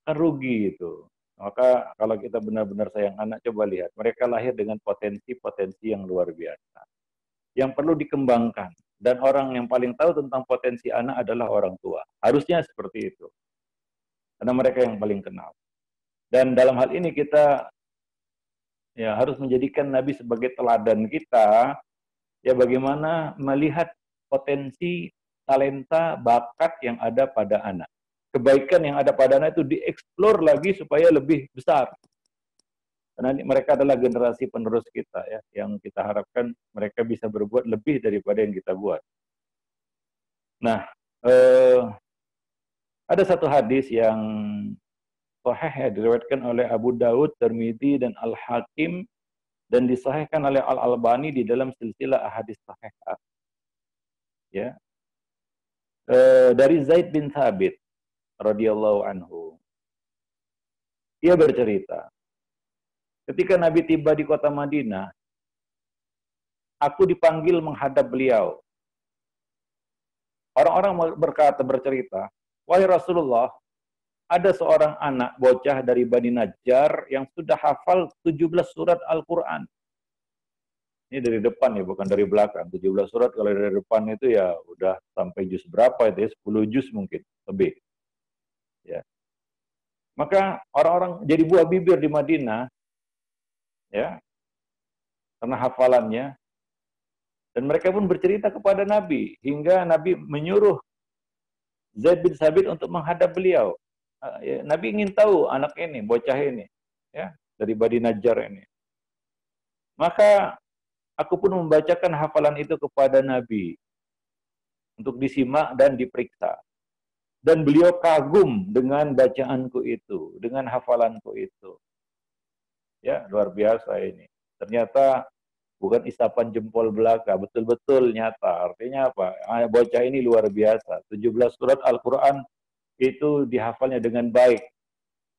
kan rugi itu. Maka kalau kita benar-benar sayang anak, coba lihat. Mereka lahir dengan potensi-potensi yang luar biasa. Yang perlu dikembangkan. Dan orang yang paling tahu tentang potensi anak adalah orang tua. Harusnya seperti itu. Karena mereka yang paling kenal. Dan dalam hal ini kita ya harus menjadikan Nabi sebagai teladan kita. Ya, bagaimana melihat potensi, talenta, bakat yang ada pada anak. Kebaikan yang ada pada anak itu dieksplor lagi supaya lebih besar. Karena mereka adalah generasi penerus kita ya, yang kita harapkan mereka bisa berbuat lebih daripada yang kita buat. Nah, ada satu hadis yang sahih ya, diriwayatkan oleh Abu Daud, Tirmidzi dan Al-Hakim dan disahihkan oleh Al-Albani di dalam silsilah ahadits sahihah. Ya. Dari Zaid bin Thabit radhiyallahu anhu. Ia bercerita, ketika Nabi tiba di kota Madinah, aku dipanggil menghadap beliau. Orang-orang bercerita, wahai Rasulullah, ada seorang anak bocah dari Bani Najjar yang sudah hafal 17 surat Al-Quran. Ini dari depan ya, bukan dari belakang. 17 surat kalau dari depan itu ya udah sampai juz berapa itu ya, 10 juz mungkin, lebih. Ya. Maka orang-orang jadi buah bibir di Madinah, ya, karena hafalannya. Dan mereka pun bercerita kepada Nabi, hingga Nabi menyuruh Zaid bin Thabit untuk menghadap beliau. Nabi ingin tahu anak ini, bocah ini, ya, dari Bani Najjar ini. Maka aku pun membacakan hafalan itu kepada Nabi untuk disimak dan diperiksa. Dan beliau kagum dengan bacaanku itu, dengan hafalanku itu. Ya, luar biasa ini. Ternyata bukan isapan jempol belaka, betul-betul nyata. Artinya apa? Bocah ini luar biasa. 17 surat Al-Quran itu dihafalnya dengan baik,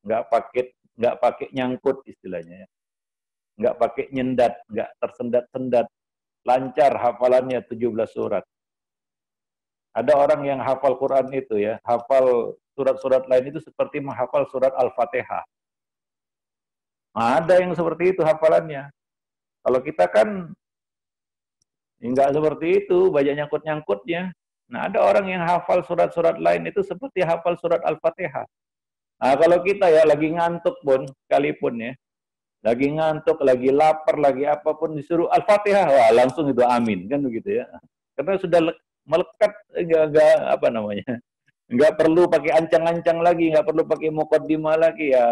nggak pakai nyangkut istilahnya, ya. Nggak pakai nyendat, nggak tersendat-sendat, lancar hafalannya 17 surat. Ada orang yang hafal Quran itu ya, hafal surat-surat lain itu seperti menghafal surat Al-Fatihah. Ada yang seperti itu hafalannya. Kalau kita kan enggak seperti itu, banyak nyangkut-nyangkutnya. Nah, ada orang yang hafal surat-surat lain itu seperti hafal surat Al-Fatihah. Nah, kalau kita ya lagi ngantuk pun, sekalipun ya, lagi ngantuk, lagi lapar, lagi apapun disuruh Al-Fatihah, wah langsung itu amin, kan begitu ya. Karena sudah melekat, enggak apa namanya, enggak perlu pakai ancang-ancang lagi, enggak perlu pakai muqaddimah lagi ya.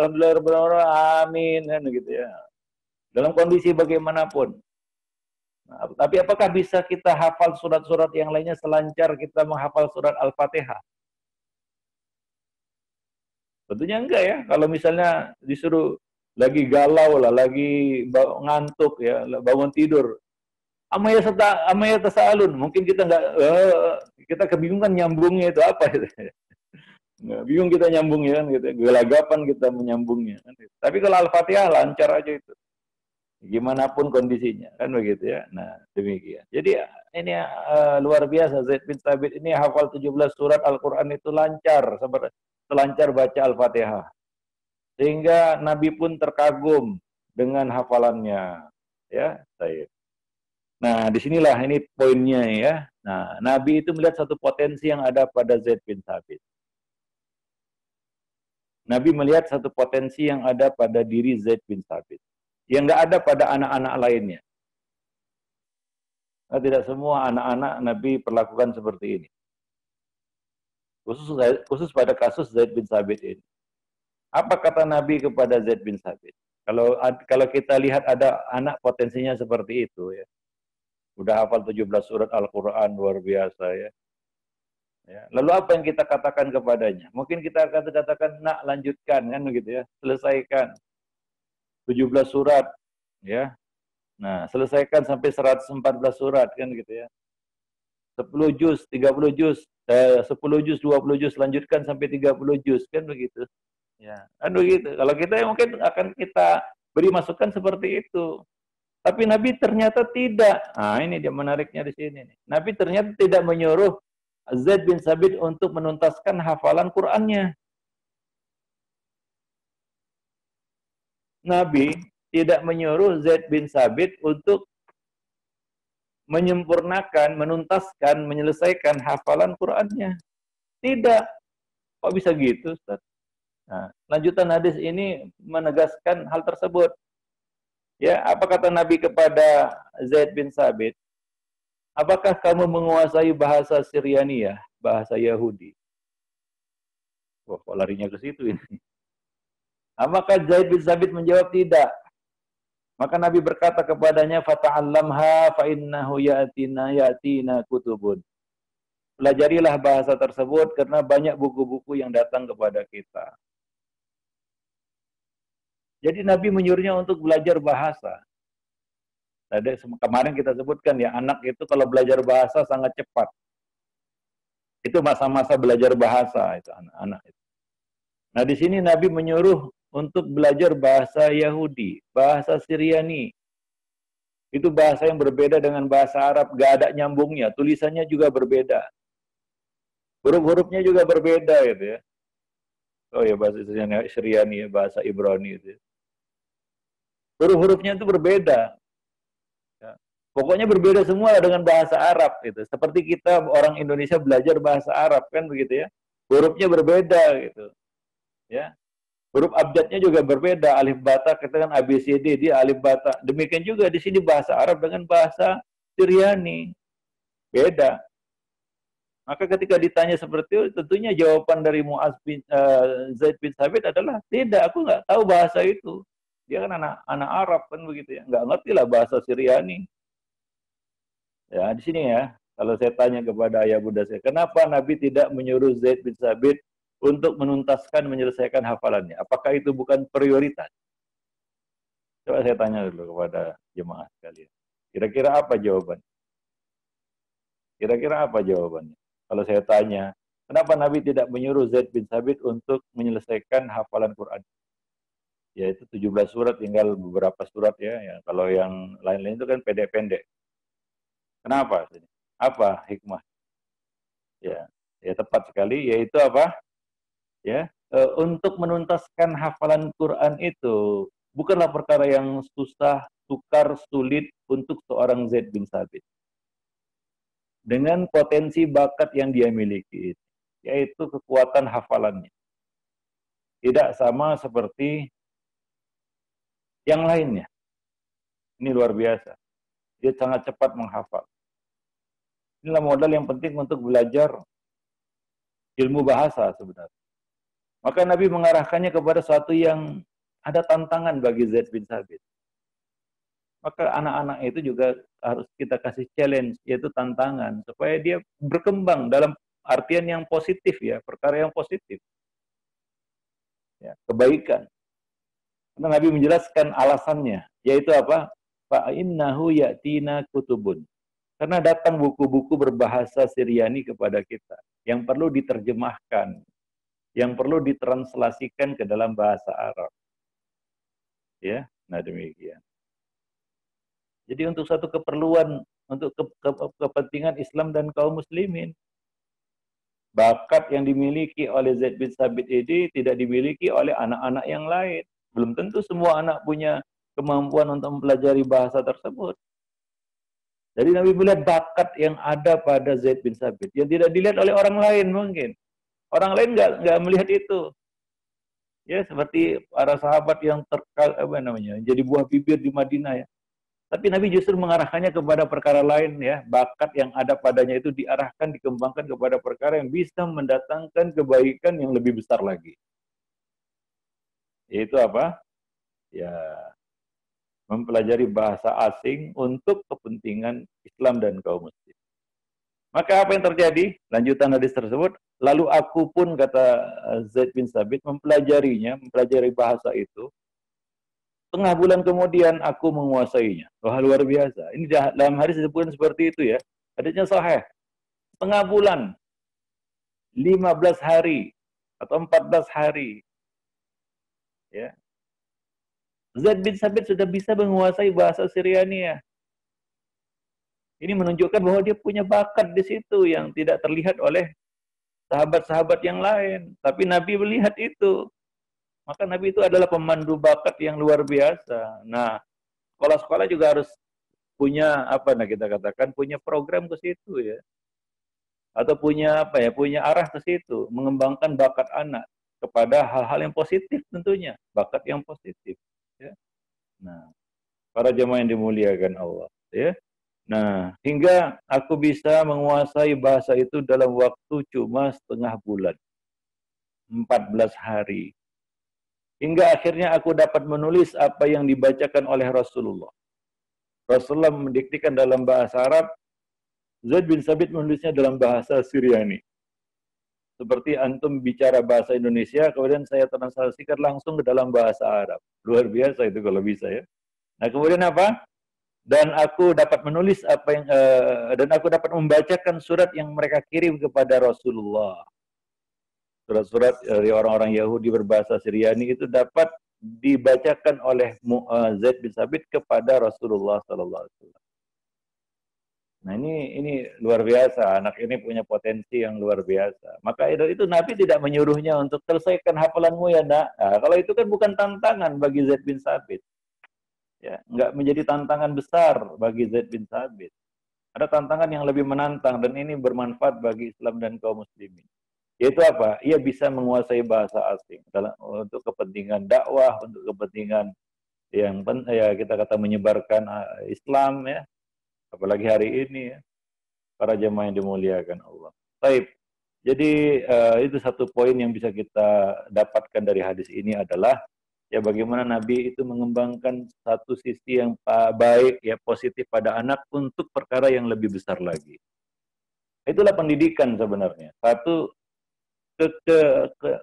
Alhamdulillah, amin, kan begitu ya. Dalam kondisi bagaimanapun. Nah, tapi apakah bisa kita hafal surat-surat yang lainnya selancar kita menghafal surat Al-Fatihah? Tentunya enggak ya. Kalau misalnya disuruh lagi galau lah, lagi ngantuk ya, bangun tidur. Amaya tasaalun. Mungkin kita enggak kita kebingungan nyambungnya itu apa gitu. Bingung kita nyambungnya kan gitu. Gelagapan kita menyambungnya kan. Tapi kalau Al-Fatihah lancar aja itu. Gimana pun kondisinya kan begitu ya. Nah, demikian. Jadi ini luar biasa Zaid bin Thabit ini hafal 17 surat Al-Qur'an itu lancar selancar baca Al-Fatihah. Sehingga Nabi pun terkagum dengan hafalannya. Ya, Zaid. Nah, disinilah ini poinnya ya. Nah, Nabi itu melihat satu potensi yang ada pada Zaid bin Thabit. Nabi melihat satu potensi yang ada pada diri Zaid bin Thabit. Yang nggak ada pada anak-anak lainnya. Nah, tidak semua anak-anak Nabi perlakukan seperti ini. Khusus pada kasus Zaid bin Thabit ini. Apa kata Nabi kepada Zaid bin Thabit? Kalau kita lihat ada anak potensinya seperti itu ya. Udah hafal 17 surat Al-Qur'an luar biasa ya. Ya. Lalu apa yang kita katakan kepadanya? Mungkin kita akan katakan, nak lanjutkan kan begitu ya. Selesaikan 17 surat ya. Nah, selesaikan sampai 114 surat kan gitu ya. 10 juz, 30 juz, 10 juz, 20 juz, lanjutkan sampai 30 juz kan begitu. Ya, kan begitu. Kalau kita mungkin akan kita beri masukan seperti itu. Tapi Nabi ternyata tidak. Nah, ini dia menariknya di sini nih. Nabi ternyata tidak menyuruh Zaid bin Thabit untuk menuntaskan hafalan Qur'annya. Nabi tidak menyuruh Zaid bin Thabit untuk menyempurnakan, menuntaskan, menyelesaikan hafalan Qur'annya. Tidak. Kok bisa gitu, Ustaz? Nah, lanjutan hadis ini menegaskan hal tersebut. Ya, apa kata Nabi kepada Zaid bin Thabit? Apakah kamu menguasai bahasa Syrianiyah, bahasa Yahudi? Wah, kok larinya ke situ ini? Apakah Zaid bin Thabit menjawab tidak? Maka Nabi berkata kepadanya, "Fata'allamha fa innahu ya'tina kutubun." Pelajarilah bahasa tersebut karena banyak buku-buku yang datang kepada kita. Jadi Nabi menyuruhnya untuk belajar bahasa. Tadi kemarin kita sebutkan ya, anak itu kalau belajar bahasa sangat cepat. Itu masa-masa belajar bahasa itu anak-anak itu. Nah, di sini Nabi menyuruh untuk belajar bahasa Yahudi, bahasa Syriani. Itu bahasa yang berbeda dengan bahasa Arab, gak ada nyambungnya, tulisannya juga berbeda. Huruf-hurufnya juga berbeda gitu ya. Oh ya, bahasa Syriani, bahasa Ibrani itu. Huruf-hurufnya itu berbeda. Ya. Pokoknya berbeda semua dengan bahasa Arab gitu. Seperti kita orang Indonesia belajar bahasa Arab kan begitu ya. Hurufnya berbeda gitu. Ya. Huruf abjadnya juga berbeda. Alif bata kita kan ABCD, dia alif bata. Demikian juga di sini bahasa Arab dengan bahasa Syriani. Beda. Maka ketika ditanya seperti itu, tentunya jawaban dari Zaid bin Thabit adalah, tidak, aku nggak tahu bahasa itu. Dia kan anak Arab kan begitu ya, nggak ngerti lah bahasa Syriani. Ya di sini ya, kalau saya tanya kepada ayah bunda saya, kenapa Nabi tidak menyuruh Zaid bin Thabit untuk menuntaskan, menyelesaikan hafalannya? Apakah itu bukan prioritas? Coba saya tanya dulu kepada jemaah sekalian. Kira-kira apa jawabannya? Kira-kira apa jawabannya? Kalau saya tanya, Kenapa Nabi tidak menyuruh Zaid bin Sabit untuk menyelesaikan hafalan Quran? Yaitu 17 surat, tinggal beberapa surat ya. Kalau yang lain-lain itu kan pendek-pendek. Kenapa? Apa hikmah? Ya, ya tepat sekali. Yaitu apa? Ya, untuk menuntaskan hafalan Quran itu bukanlah perkara yang susah, sukar, sulit untuk seorang Zaid bin Sabit. Dengan potensi bakat yang dia miliki, yaitu kekuatan hafalannya. Tidak sama seperti yang lainnya. Ini luar biasa. Dia sangat cepat menghafal. Inilah modal yang penting untuk belajar ilmu bahasa sebenarnya. Maka Nabi mengarahkannya kepada sesuatu yang ada tantangan bagi Zaid bin Sabit. Maka anak-anak itu juga harus kita kasih challenge, yaitu tantangan, supaya dia berkembang dalam artian yang positif ya, perkara yang positif. Ya, kebaikan. Karena Nabi menjelaskan alasannya, yaitu apa? Fa'innahu ya'tina kutubun. Karena datang buku-buku berbahasa Syriani kepada kita, yang perlu diterjemahkan, yang perlu ditranslasikan ke dalam bahasa Arab. Ya, nah demikian. Jadi untuk satu keperluan, untuk kepentingan Islam dan kaum muslimin, bakat yang dimiliki oleh Zaid bin Sabit ini tidak dimiliki oleh anak-anak yang lain. Belum tentu semua anak punya kemampuan untuk mempelajari bahasa tersebut. Jadi Nabi melihat bakat yang ada pada Zaid bin Sabit yang tidak dilihat oleh orang lain mungkin. Orang lain nggak melihat itu. Ya seperti para sahabat yang jadi buah bibir di Madinah ya. Tapi Nabi justru mengarahkannya kepada perkara lain ya. Bakat yang ada padanya itu diarahkan, dikembangkan kepada perkara yang bisa mendatangkan kebaikan yang lebih besar lagi. Yaitu apa? Ya, mempelajari bahasa asing untuk kepentingan Islam dan kaum muslim. Maka apa yang terjadi? Lanjutan hadis tersebut, lalu aku pun, kata Zaid bin Sabit, mempelajari bahasa itu. Setengah bulan kemudian aku menguasainya. Wah, luar biasa. Ini dalam hadis disebutkan seperti itu ya. Hadisnya sahih. Setengah bulan, 15 hari atau 14 hari. Ya. Zaid bin Sabit sudah bisa menguasai bahasa Syriani ya. Ini menunjukkan bahwa dia punya bakat di situ yang tidak terlihat oleh sahabat-sahabat yang lain. Tapi Nabi melihat itu. Maka Nabi itu adalah pemandu bakat yang luar biasa. Nah, sekolah-sekolah juga harus punya kita katakan punya program ke situ ya. Atau punya punya arah ke situ, mengembangkan bakat anak kepada hal-hal yang positif tentunya, bakat yang positif ya. Nah, para jemaah yang dimuliakan Allah ya. Nah, hingga aku bisa menguasai bahasa itu dalam waktu cuma setengah bulan. 14 hari. Hingga akhirnya aku dapat menulis apa yang dibacakan oleh Rasulullah. Rasulullah mendiktikan dalam bahasa Arab, Zaid bin Sabit menulisnya dalam bahasa Syriani. Seperti antum bicara bahasa Indonesia, kemudian saya translasikan langsung ke dalam bahasa Arab. Luar biasa itu kalau bisa ya. Nah, kemudian apa? Dan aku dapat menulis dan aku dapat membacakan surat yang mereka kirim kepada Rasulullah. Surat-surat dari orang-orang Yahudi berbahasa Syriani itu dapat dibacakan oleh Zaid bin Sabit kepada Rasulullah sallallahu alaihi wasallam. Nah, ini luar biasa, anak ini punya potensi yang luar biasa. Maka itu Nabi tidak menyuruhnya untuk selesaikan hafalanmu ya, Nak. Nah, kalau itu kan bukan tantangan bagi Zaid bin Sabit. Ya, enggak menjadi tantangan besar bagi Zaid bin Sabit. Ada tantangan yang lebih menantang dan ini bermanfaat bagi Islam dan kaum muslimin. Yaitu apa? Ia bisa menguasai bahasa asing untuk kepentingan dakwah, untuk kepentingan yang kita kata menyebarkan Islam ya. Apalagi hari ini ya, para jemaah yang dimuliakan Allah. Baik. Jadi itu satu poin yang bisa kita dapatkan dari hadis ini adalah ya bagaimana Nabi itu mengembangkan satu sisi yang baik ya positif pada anak untuk perkara yang lebih besar lagi. Itulah pendidikan sebenarnya. Satu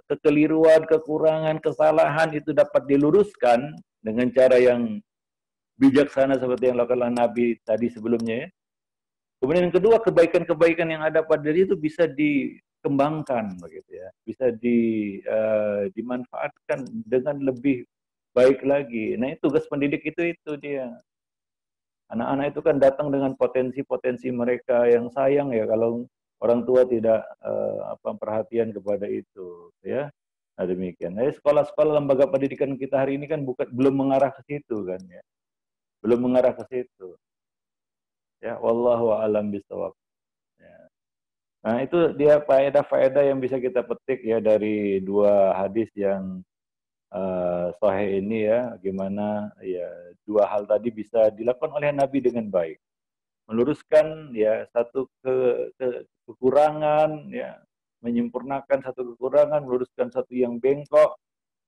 kekeliruan, kekurangan, kesalahan itu dapat diluruskan dengan cara yang bijaksana seperti yang dilakukan Nabi tadi sebelumnya ya. Kemudian yang kedua, kebaikan-kebaikan yang ada pada diri itu bisa dikembangkan begitu ya, bisa dimanfaatkan dengan lebih baik lagi. Nah, tugas pendidik itu dia. Anak-anak itu kan datang dengan potensi-potensi mereka yang sayang ya kalau orang tua tidak perhatian kepada itu ya. Nah, demikian. Nah, sekolah-sekolah lembaga pendidikan kita hari ini kan belum mengarah ke situ kan ya. Belum mengarah ke situ. Ya, wallahu a'lam bishawab. Ya. Nah, itu dia faedah-faedah yang bisa kita petik ya dari dua hadis yang sahih ini ya, gimana ya dua hal tadi bisa dilakukan oleh Nabi dengan baik. Meluruskan ya satu kekurangan ya, menyempurnakan satu kekurangan, meluruskan satu yang bengkok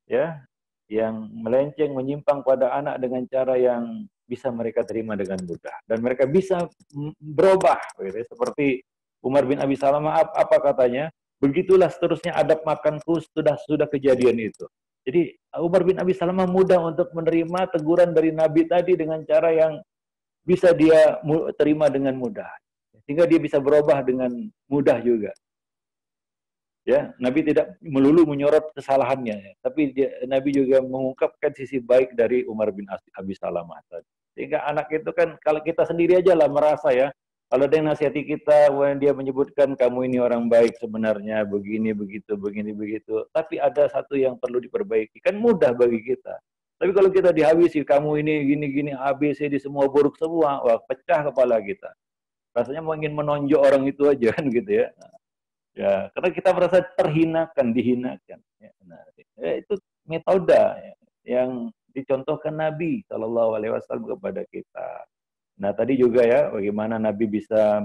ya, yang melenceng menyimpang pada anak dengan cara yang bisa mereka terima dengan mudah dan mereka bisa berubah gitu. Seperti Umar bin Abi Salamah apa katanya, begitulah seterusnya adab makanku sudah kejadian itu. Jadi Umar bin Abi Salamah mudah untuk menerima teguran dari Nabi tadi dengan cara yang bisa dia terima dengan mudah. Sehingga dia bisa berubah dengan mudah juga. Ya, Nabi tidak melulu menyorot kesalahannya, tapi Nabi juga mengungkapkan sisi baik dari Umar bin Abi Salamah tadi. Sehingga anak itu kan, kalau kita sendiri aja lah merasa ya, kalau dia nasihati kita, dia menyebutkan kamu ini orang baik sebenarnya, begini, begitu, begini, begitu. Tapi ada satu yang perlu diperbaiki, kan mudah bagi kita. Tapi kalau kita dihabisi, kamu ini gini-gini, ABC di semua buruk semua, wah pecah kepala kita. Rasanya mau ingin menonjok orang itu aja kan gitu ya. Ya, karena kita merasa terhinakan, dihinakan. Ya, nah, itu metode ya, yang dicontohkan Nabi Shallallahu Alaihi Wasallam kepada kita. Nah, tadi juga ya, bagaimana Nabi bisa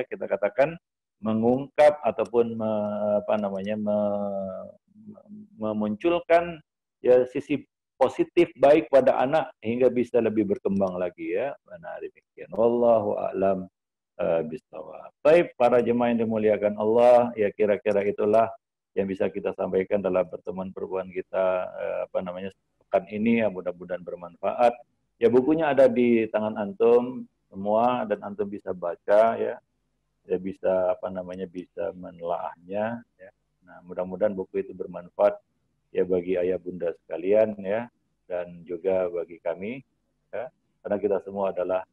kita katakan mengungkap ataupun memunculkan ya sisi positif baik pada anak hingga bisa lebih berkembang lagi ya. Nah, demikian. Wallahu a'lam bishawab. Baik, para jemaah yang dimuliakan Allah, ya kira-kira itulah yang bisa kita sampaikan dalam pertemuan kita pekan ini ya, mudah-mudahan bermanfaat. Ya, bukunya ada di tangan antum semua dan antum bisa baca ya. Ya bisa bisa menelaahnya ya. Nah, mudah-mudahan buku itu bermanfaat ya bagi ayah bunda sekalian ya dan juga bagi kami ya. Karena kita semua adalah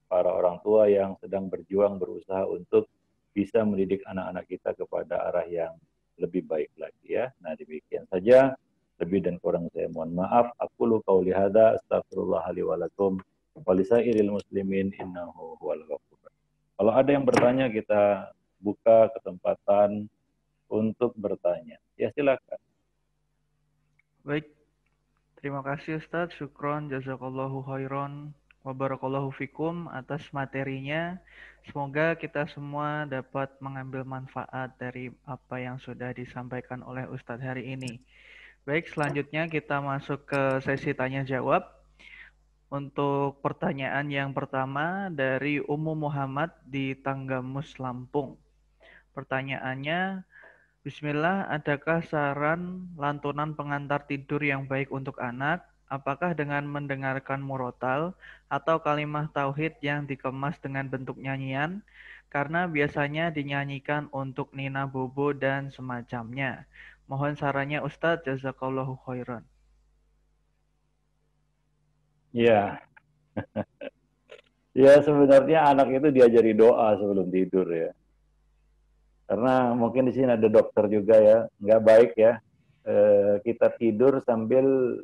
para orang tua yang sedang berjuang berusaha untuk bisa mendidik anak-anak kita kepada arah yang lebih baik lagi ya. Nah, demikian saja. Lebih dan kurang saya mohon maaf. Aqulu qauli hadza astaghfirullah li wa lakum wa lisairil muslimin innahu huwal ghafur. Kalau ada yang bertanya kita buka kesempatan untuk bertanya. Ya silakan. Baik, terima kasih Ustadz. Syukron, jazakallahu khairan, wabarakallahu fikum atas materinya. Semoga kita semua dapat mengambil manfaat dari apa yang sudah disampaikan oleh Ustadz hari ini. Baik, selanjutnya kita masuk ke sesi tanya jawab. Untuk pertanyaan yang pertama dari Ummu Muhammad di Tanggamus, Lampung. Pertanyaannya, Bismillah, adakah saran lantunan pengantar tidur yang baik untuk anak? Apakah dengan mendengarkan murotal atau kalimah tauhid yang dikemas dengan bentuk nyanyian? Karena biasanya dinyanyikan untuk Nina Bobo dan semacamnya. Mohon sarannya Ustadz, jazakallahu khairan. Ya, ya sebenarnya anak itu diajari doa sebelum tidur ya. Karena mungkin di sini ada dokter juga ya, nggak baik ya kita tidur sambil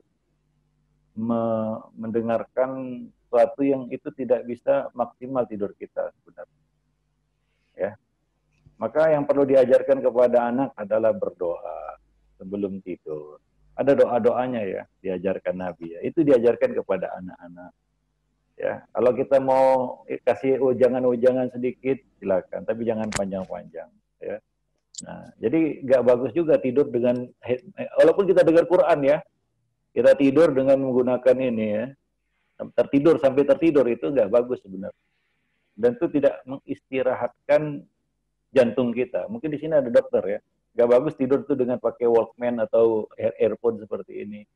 mendengarkan sesuatu yang itu tidak bisa maksimal tidur kita sebenarnya. Ya, maka yang perlu diajarkan kepada anak adalah berdoa sebelum tidur. Ada doa-doanya ya, diajarkan Nabi ya. Itu diajarkan kepada anak-anak. Ya, kalau kita mau kasih ujangan-ujangan sedikit silakan, tapi jangan panjang-panjang. Ya. Nah, jadi nggak bagus juga tidur dengan, walaupun kita dengar Quran ya, kita tidur dengan menggunakan ini ya, tertidur sampai tertidur itu nggak bagus sebenarnya. Dan itu tidak mengistirahatkan jantung kita. Mungkin di sini ada dokter ya, nggak bagus tidur tuh dengan pakai Walkman atau earphone seperti ini.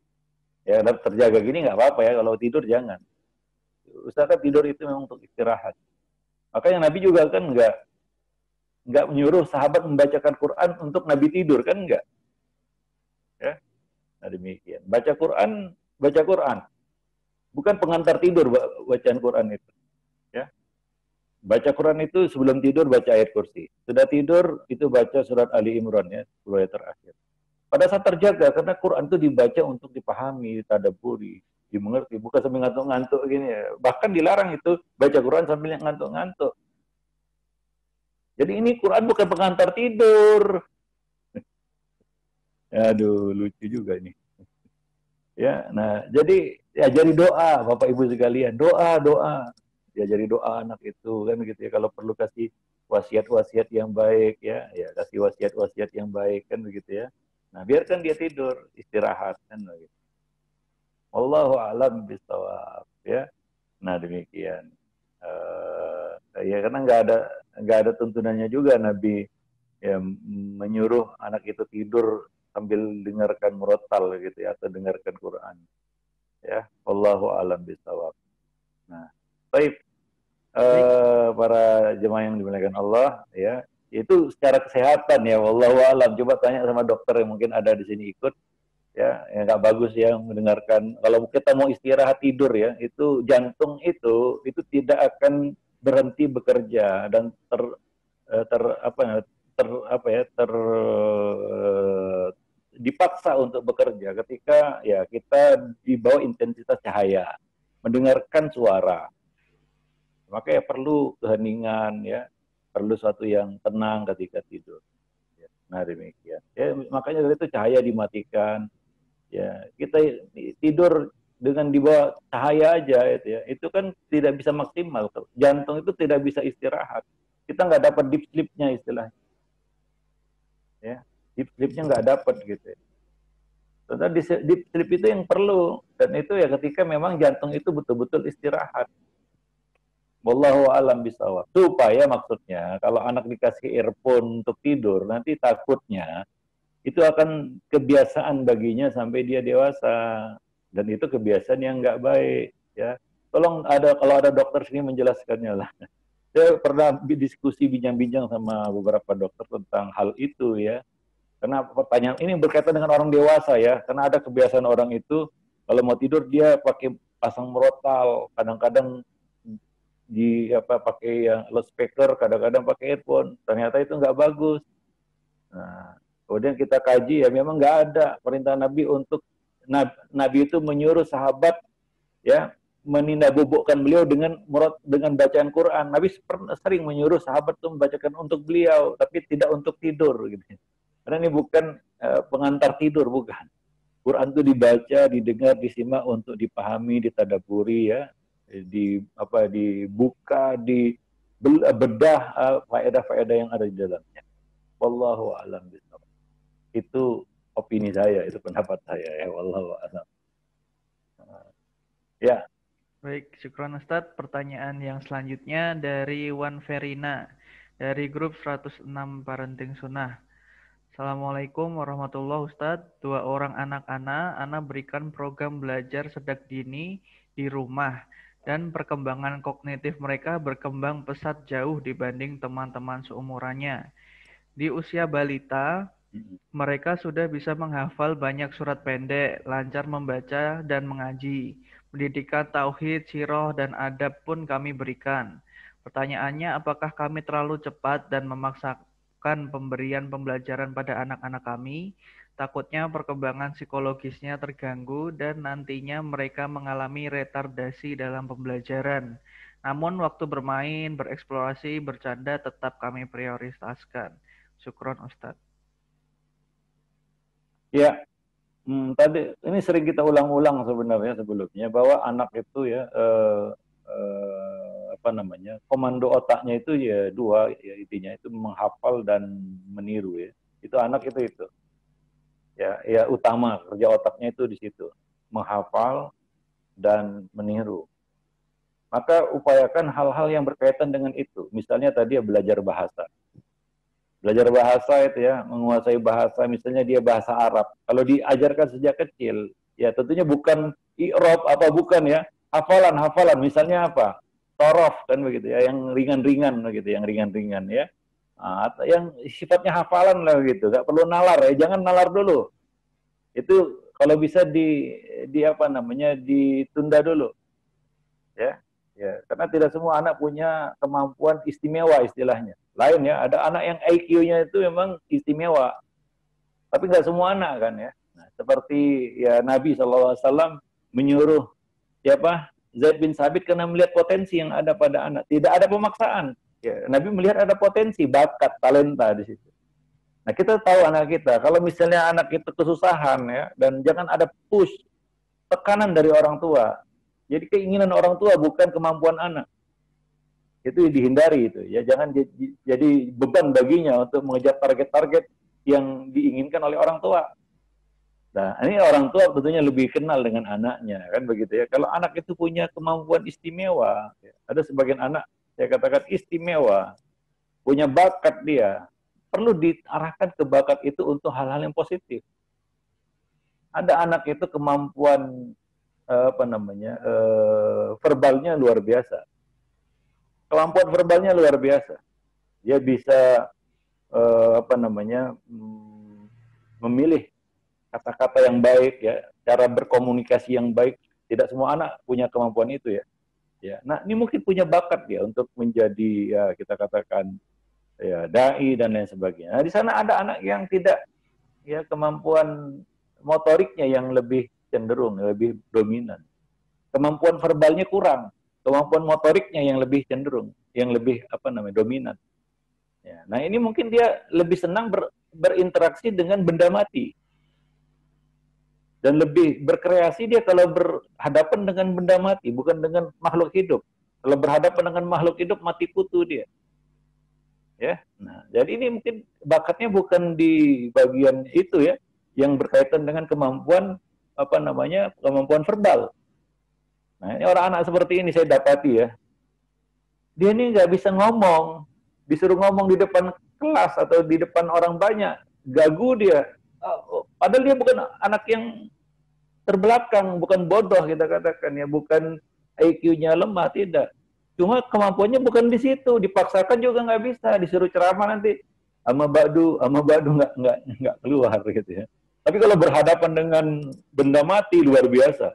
Ya, terjaga gini nggak apa-apa ya, kalau tidur jangan. Usahakan tidur itu memang untuk istirahat. Makanya Nabi juga kan nggak menyuruh sahabat membacakan Quran untuk Nabi tidur, kan enggak. Ya, nah demikian. Baca Quran, bukan pengantar tidur bacaan Quran itu. Ya, baca Quran itu sebelum tidur baca ayat kursi. Sudah tidur itu baca surat Ali Imran ya, 10 ayat terakhir. Pada saat terjaga, karena Quran itu dibaca untuk dipahami, ditadaburi, dimengerti, bukan sambil ngantuk-ngantuk gini ya. Bahkan dilarang itu baca Quran sambil ngantuk-ngantuk. Jadi ini Quran bukan pengantar tidur. Aduh, lucu juga ini. Ya, nah jadi diajari doa, Bapak Ibu sekalian, doa. Diajari doa anak itu kan gitu ya. Kalau perlu kasih wasiat-wasiat yang baik ya, kasih wasiat-wasiat yang baik kan begitu ya. Nah, biarkan dia tidur, istirahat kan begitu. Wallahu a'lam bishawab ya. Nah, demikian. Ya karena nggak ada tuntunannya juga Nabi ya menyuruh anak itu tidur sambil dengarkan murotal gitu ya, atau dengarkan Quran ya. Wallahu a'lam bishawab. Nah, baik para jemaah yang dimuliakan Allah ya, itu secara kesehatan ya, wallahu a'lam. Coba tanya sama dokter yang mungkin ada di sini ikut ya, nggak bagus ya mendengarkan. Kalau kita mau istirahat tidur ya, itu jantung itu tidak akan berhenti bekerja dan dipaksa untuk bekerja ketika ya kita di bawah intensitas cahaya mendengarkan suara. Maka ya perlu keheningan ya, perlu suatu yang tenang ketika tidur. Nah demikian. Ya, makanya dari itu cahaya dimatikan. Ya, kita tidur dengan di bawah cahaya aja itu ya, itu kan tidak bisa maksimal. Jantung itu tidak bisa istirahat. Kita nggak dapat deep sleep-nya istilahnya. Ya, deep sleep-nya nggak dapat gitu ya. Tetapi deep sleep itu yang perlu, dan itu ya ketika memang jantung itu betul-betul istirahat. Wallahu alam bisawab. Supaya maksudnya kalau anak dikasih earphone untuk tidur, nanti takutnya itu akan kebiasaan baginya sampai dia dewasa, dan itu kebiasaan yang nggak baik ya. Tolong kalau ada dokter sini menjelaskannya lah. Saya pernah diskusi bincang-bincang sama beberapa dokter tentang hal itu ya. Karena pertanyaan ini berkaitan dengan orang dewasa ya. Karena ada kebiasaan orang itu kalau mau tidur dia pakai pasang merotal, kadang-kadang pakai yang loudspeaker, kadang-kadang pakai earphone. Ternyata itu nggak bagus. Nah, kemudian kita kaji ya, memang nggak ada perintah Nabi untuk Nabi itu menyuruh sahabat ya menindakbobokkan beliau dengan bacaan Quran. Nabi sering menyuruh sahabat itu membacakan untuk beliau, tapi tidak untuk tidur gitu. Karena ini bukan pengantar tidur, bukan. Quran itu dibaca, didengar, disimak untuk dipahami, ditadaburi ya, dibuka, bedah faedah-faedah yang ada di dalamnya. Wallahu a'lam bishawab. Itu opini saya, itu pendapat saya ya, wallahu a'lam. Ya. Baik, syukran Ustadz. Pertanyaan yang selanjutnya dari Wan Verina dari grup 106 Parenting Sunnah. Assalamualaikum warahmatullahi Ustadz. 2 orang anak berikan program belajar sejak dini di rumah, dan perkembangan kognitif mereka berkembang pesat jauh dibanding teman-teman seumurannya. Di usia balita, mereka sudah bisa menghafal banyak surat pendek, lancar membaca dan mengaji. Pendidikan tauhid, sirah, dan adab pun kami berikan. Pertanyaannya, apakah kami terlalu cepat dan memaksakan pemberian pembelajaran pada anak-anak kami? Takutnya perkembangan psikologisnya terganggu dan nantinya mereka mengalami retardasi dalam pembelajaran. Namun waktu bermain, bereksplorasi, bercanda tetap kami prioritaskan. Syukron Ustadz. Ya, tadi ini sering kita ulang-ulang sebenarnya sebelumnya, bahwa anak itu ya komando otaknya itu ya dua ya, intinya itu menghafal dan meniru ya. Itu anak itu. Ya utama kerja otaknya itu di situ, menghafal dan meniru. Maka upayakan hal-hal yang berkaitan dengan itu. Misalnya tadi ya belajar bahasa. Belajar bahasa itu ya, menguasai bahasa, misalnya dia bahasa Arab. Kalau diajarkan sejak kecil, ya tentunya bukan i'rab bukan ya, hafalan. Misalnya apa? Torof kan begitu ya, yang ringan-ringan begitu, yang ringan-ringan ya. Atau yang sifatnya hafalan lah gitu, nggak perlu nalar ya, jangan nalar dulu. Itu kalau bisa di apa namanya ditunda dulu, ya. Ya, karena tidak semua anak punya kemampuan istimewa istilahnya. Lain ya, ada anak yang IQ-nya itu memang istimewa, tapi nggak semua anak kan ya. Nah, seperti ya Nabi SAW menyuruh siapa Zaid bin Sabit karena melihat potensi yang ada pada anak. Tidak ada pemaksaan. Ya, Nabi melihat ada potensi, bakat, talenta di situ. Nah, kita tahu anak kita, kalau misalnya anak itu kesusahan ya, dan jangan ada push, tekanan dari orang tua. Jadi keinginan orang tua bukan kemampuan anak. Itu dihindari itu. Ya, jangan jadi beban baginya untuk mengejar target-target yang diinginkan oleh orang tua. Nah, ini orang tua tentunya lebih kenal dengan anaknya, kan begitu ya. Kalau anak itu punya kemampuan istimewa, ya, ada sebagian anak, saya katakan istimewa, punya bakat dia, perlu diarahkan ke bakat itu untuk hal-hal yang positif. Ada anak itu kemampuan apa namanya verbalnya luar biasa, kemampuan verbalnya luar biasa. Dia bisa apa namanya memilih kata-kata yang baik ya, cara berkomunikasi yang baik. Tidak semua anak punya kemampuan itu ya. Ya, nah ini mungkin punya bakat dia untuk menjadi ya kita katakan ya dai dan lain sebagainya. Nah, di sana ada anak yang tidak ya kemampuan motoriknya yang lebih cenderung, lebih dominan. Kemampuan verbalnya kurang, kemampuan motoriknya yang lebih cenderung, yang lebih apa namanya dominan. Ya, nah ini mungkin dia lebih senang berinteraksi dengan benda mati dan lebih berkreasi dia kalau berhadapan dengan benda mati, bukan dengan makhluk hidup. Kalau berhadapan dengan makhluk hidup mati kutu dia. Ya, nah jadi ini mungkin bakatnya bukan di bagian itu ya, yang berkaitan dengan kemampuan apa namanya kemampuan verbal. Nah ini orang anak seperti ini saya dapati ya, dia ini nggak bisa ngomong, disuruh ngomong di depan kelas atau di depan orang banyak, gagu dia. Padahal dia bukan anak yang terbelakang, bukan bodoh kita katakan ya, bukan IQ-nya lemah, tidak. Cuma kemampuannya bukan di situ, dipaksakan juga nggak bisa, disuruh ceramah nanti ama badu nggak keluar gitu ya. Tapi kalau berhadapan dengan benda mati luar biasa,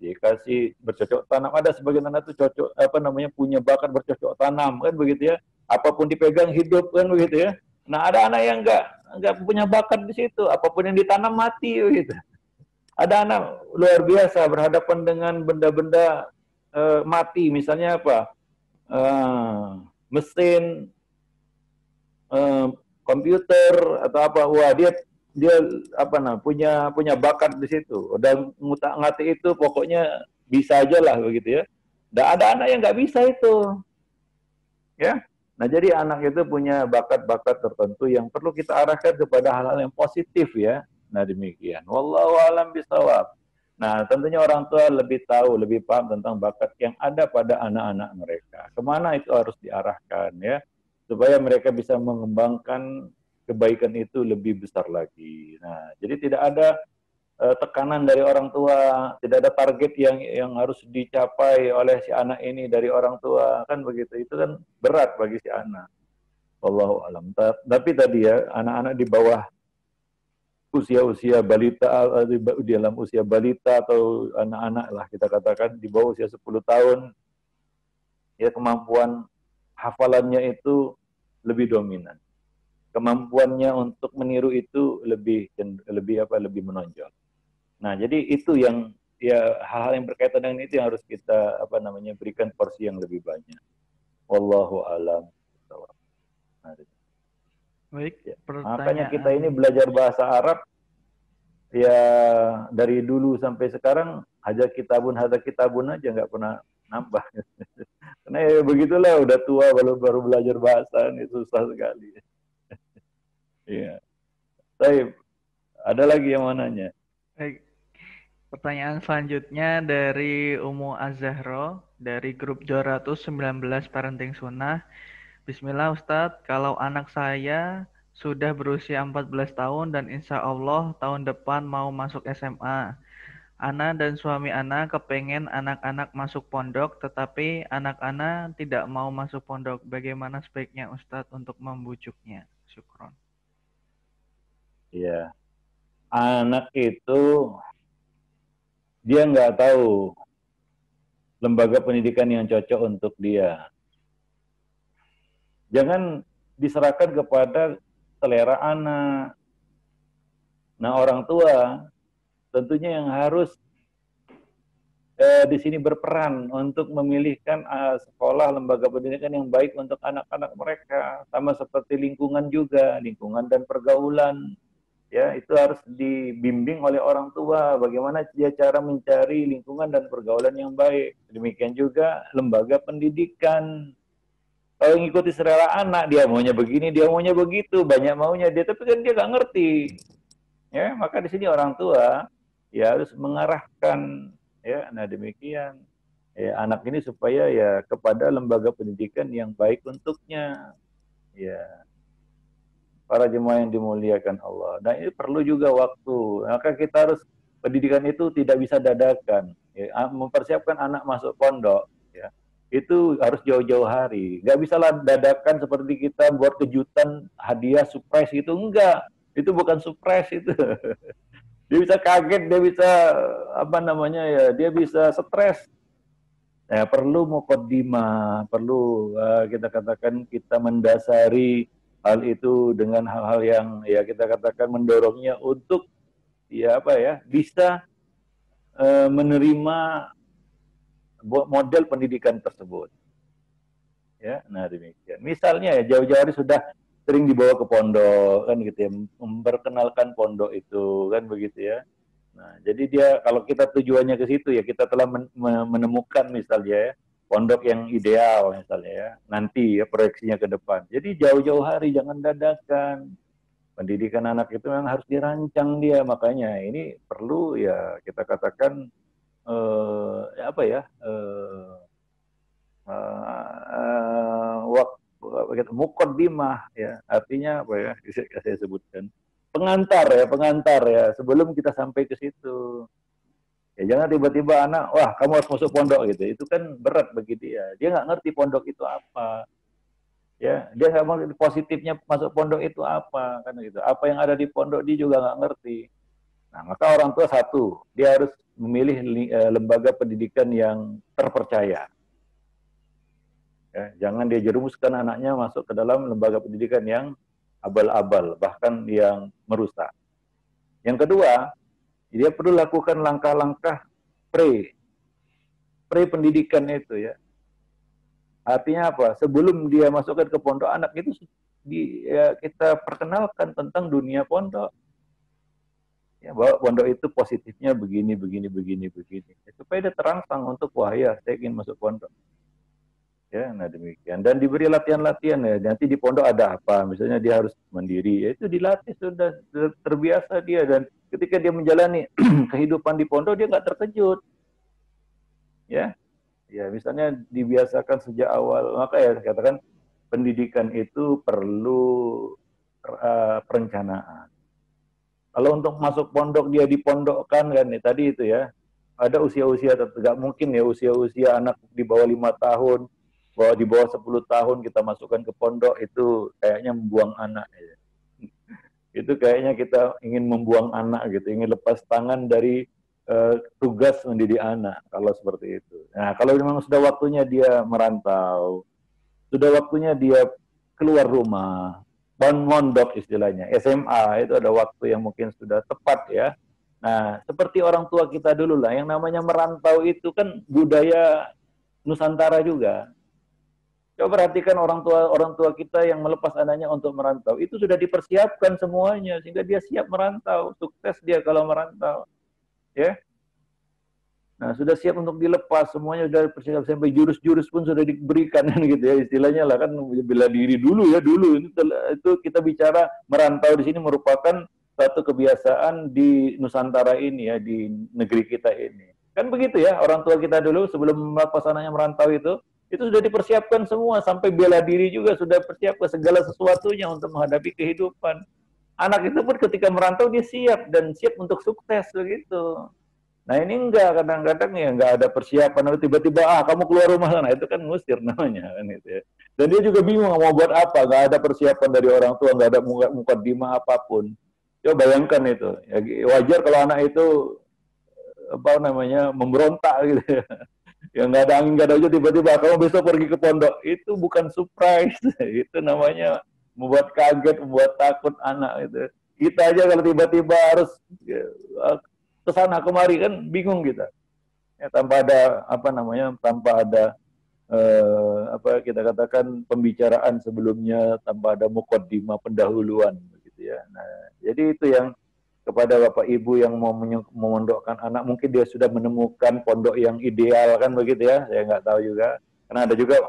dikasih bercocok tanam, ada sebagian anak tuh cocok apa namanya punya bakat bercocok tanam kan begitu ya, apapun dipegang hidup kan begitu ya. Nah ada anak yang nggak punya bakat di situ, apapun yang ditanam mati gitu. Ada anak luar biasa berhadapan dengan benda-benda mati, misalnya apa mesin, komputer atau apa, wah dia dia apa punya bakat di situ dan ngutak-ngatik itu pokoknya bisa aja lah begitu ya. Dan ada anak yang nggak bisa itu ya. Nah jadi anak itu punya bakat-bakat tertentu yang perlu kita arahkan kepada hal-hal yang positif ya. Nah demikian. Wallahu a'lam bishawab. Nah tentunya orang tua lebih tahu, lebih paham tentang bakat yang ada pada anak-anak mereka. Kemana itu harus diarahkan ya, supaya mereka bisa mengembangkan kebaikan itu lebih besar lagi. Nah jadi tidak ada tekanan dari orang tua, tidak ada target yang harus dicapai oleh si anak ini dari orang tua, kan begitu. Itu kan berat bagi si anak. Wallahu alam. Tapi tadi ya, anak-anak di bawah usia-usia balita, di dalam usia balita atau anak-anak lah kita katakan di bawah usia 10 tahun, ya kemampuan hafalannya itu lebih dominan. Kemampuannya untuk meniru itu lebih menonjol. Nah, jadi itu yang ya hal-hal yang berkaitan dengan itu yang harus kita apa namanya berikan porsi yang lebih banyak. Wallahu alam. Nah, Baik, ya. Makanya kita ini pertanyaan. belajar bahasa Arab ya dari dulu sampai sekarang haja kitabun aja nggak pernah nambah. Karena ya begitulah udah tua baru belajar bahasa ini susah sekali. Iya. Baik, ada lagi yang mau nanya? Baik, pertanyaan selanjutnya dari Umu Azahro dari grup 219 Parenting Sunnah. Bismillah Ustadz, kalau anak saya sudah berusia 14 tahun dan insya Allah tahun depan mau masuk SMA. Ana dan suami Ana kepengen anak-anak masuk pondok, tetapi anak Ana tidak mau masuk pondok. Bagaimana sebaiknya Ustadz untuk membujuknya? Syukron. Ya, anak itu dia nggak tahu lembaga pendidikan yang cocok untuk dia. Jangan diserahkan kepada selera anak. Nah, orang tua tentunya yang harus di sini berperan untuk memilihkan sekolah lembaga pendidikan yang baik untuk anak-anak mereka. Sama seperti lingkungan juga, lingkungan dan pergaulan. Ya, itu harus dibimbing oleh orang tua. Bagaimana dia cara mencari lingkungan dan pergaulan yang baik. Demikian juga lembaga pendidikan. Kalau ngikuti selera anak, dia maunya begini, dia maunya begitu, banyak maunya dia, tapi kan dia nggak ngerti. Ya, maka di sini orang tua ya harus mengarahkan, ya. Nah, demikian ya, anak ini supaya ya kepada lembaga pendidikan yang baik untuknya. Ya, para jemaah yang dimuliakan Allah. Dan ini perlu juga waktu. Maka kita harus, pendidikan itu tidak bisa dadakan. Ya, mempersiapkan anak masuk pondok, ya, itu harus jauh-jauh hari. Nggak bisa lah dadakan seperti kita buat kejutan, hadiah, surprise itu. Enggak. Itu bukan surprise itu. Dia bisa kaget, dia bisa apa namanya ya, dia bisa stres. Ya, perlu mukaddimah, perlu kita katakan kita mendasari hal itu dengan hal-hal yang ya kita katakan mendorongnya untuk ya apa ya bisa menerima model pendidikan tersebut. Ya, nah demikian. Misalnya ya jauh-jauh hari sudah sering dibawa ke pondok kan gitu ya, memperkenalkan pondok itu kan begitu ya. Nah, jadi dia kalau kita tujuannya ke situ ya kita telah menemukan misalnya ya pondok yang ideal misalnya ya. Nanti ya proyeksinya ke depan. Jadi jauh-jauh hari jangan dadakan. Pendidikan anak itu memang harus dirancang dia, makanya ini perlu ya kita katakan apa ya waktu mukaddimah ya, artinya apa ya, saya sebutkan pengantar ya sebelum kita sampai ke situ. Ya jangan tiba-tiba anak, wah kamu harus masuk pondok gitu, itu kan berat bagi dia nggak ngerti pondok itu apa, ya dia nggak ngerti positifnya masuk pondok itu apa kan gitu, apa yang ada di pondok dia juga nggak ngerti. Nah, maka orang tua satu, dia harus memilih lembaga pendidikan yang terpercaya. Ya, jangan dia jerumuskan anaknya masuk ke dalam lembaga pendidikan yang abal-abal, bahkan yang merusak. Yang kedua, dia perlu lakukan langkah-langkah pre pendidikan itu ya. Artinya apa? Sebelum dia masukkan ke pondok, anak itu kita perkenalkan tentang dunia pondok. Ya, bahwa pondok itu positifnya begini. Supaya dia terangsang untuk, wah ya, saya ingin masuk pondok. Ya, nah demikian. Dan diberi latihan-latihan ya. Nanti di pondok ada apa? Misalnya dia harus mandiri, ya itu dilatih, sudah terbiasa dia. Dan ketika dia menjalani kehidupan di pondok, dia nggak terkejut. Ya, ya misalnya dibiasakan sejak awal. Maka ya katakan pendidikan itu perlu perencanaan. Kalau untuk masuk pondok dia dipondokkan kan ya, tadi itu ya. Ada usia-usia tertentu, nggak mungkin ya usia-usia anak di bawah 5 tahun, bahwa di bawah 10 tahun kita masukkan ke pondok, itu kayaknya membuang anak ya. Itu kayaknya kita ingin membuang anak gitu, ingin lepas tangan dari tugas mendidik anak kalau seperti itu. Nah, kalau memang sudah waktunya dia merantau, sudah waktunya dia keluar rumah, mondok istilahnya, SMA itu ada waktu yang mungkin sudah tepat ya. Nah, seperti orang tua kita dulu lah, yang namanya merantau itu kan budaya Nusantara juga. Coba perhatikan orang tua kita yang melepas anaknya untuk merantau, itu sudah dipersiapkan semuanya sehingga dia siap merantau, sukses dia kalau merantau, ya. Nah, sudah siap untuk dilepas, semuanya sudah persiapkan, sampai jurus-jurus pun sudah diberikan gitu ya, istilahnya lah kan, bela diri dulu ya dulu. Itu kita bicara merantau di sini merupakan satu kebiasaan di Nusantara ini ya, di negeri kita ini. Kan begitu ya, orang tua kita dulu sebelum melepas anaknya merantau itu sudah dipersiapkan semua, sampai bela diri juga sudah persiapkan segala sesuatunya untuk menghadapi kehidupan. Anak itu pun ketika merantau dia siap dan siap untuk sukses begitu. Nah ini enggak, kadang-kadang ya enggak ada persiapan, tiba-tiba kamu keluar rumah sana, itu kan ngusir namanya kan itu ya. Dan dia juga bingung mau buat apa, enggak ada persiapan dari orang tua, enggak ada mukadimah apapun. Coba bayangkan itu, ya, wajar kalau anak itu apa namanya memberontak gitu ya. Ya nggak ada angin nggak ada hujan tiba-tiba kamu besok pergi ke pondok, itu bukan surprise. Itu namanya membuat kaget, membuat takut anak itu. Kita aja kalau tiba-tiba harus ke sana kemari kan bingung kita ya, tanpa ada apa namanya, tanpa ada apa kita katakan pembicaraan sebelumnya, tanpa ada mukaddimah pendahuluan begitu ya. Nah jadi itu yang kepada Bapak Ibu yang mau memondokkan anak, mungkin dia sudah menemukan pondok yang ideal kan begitu ya, saya nggak tahu juga. Karena ada juga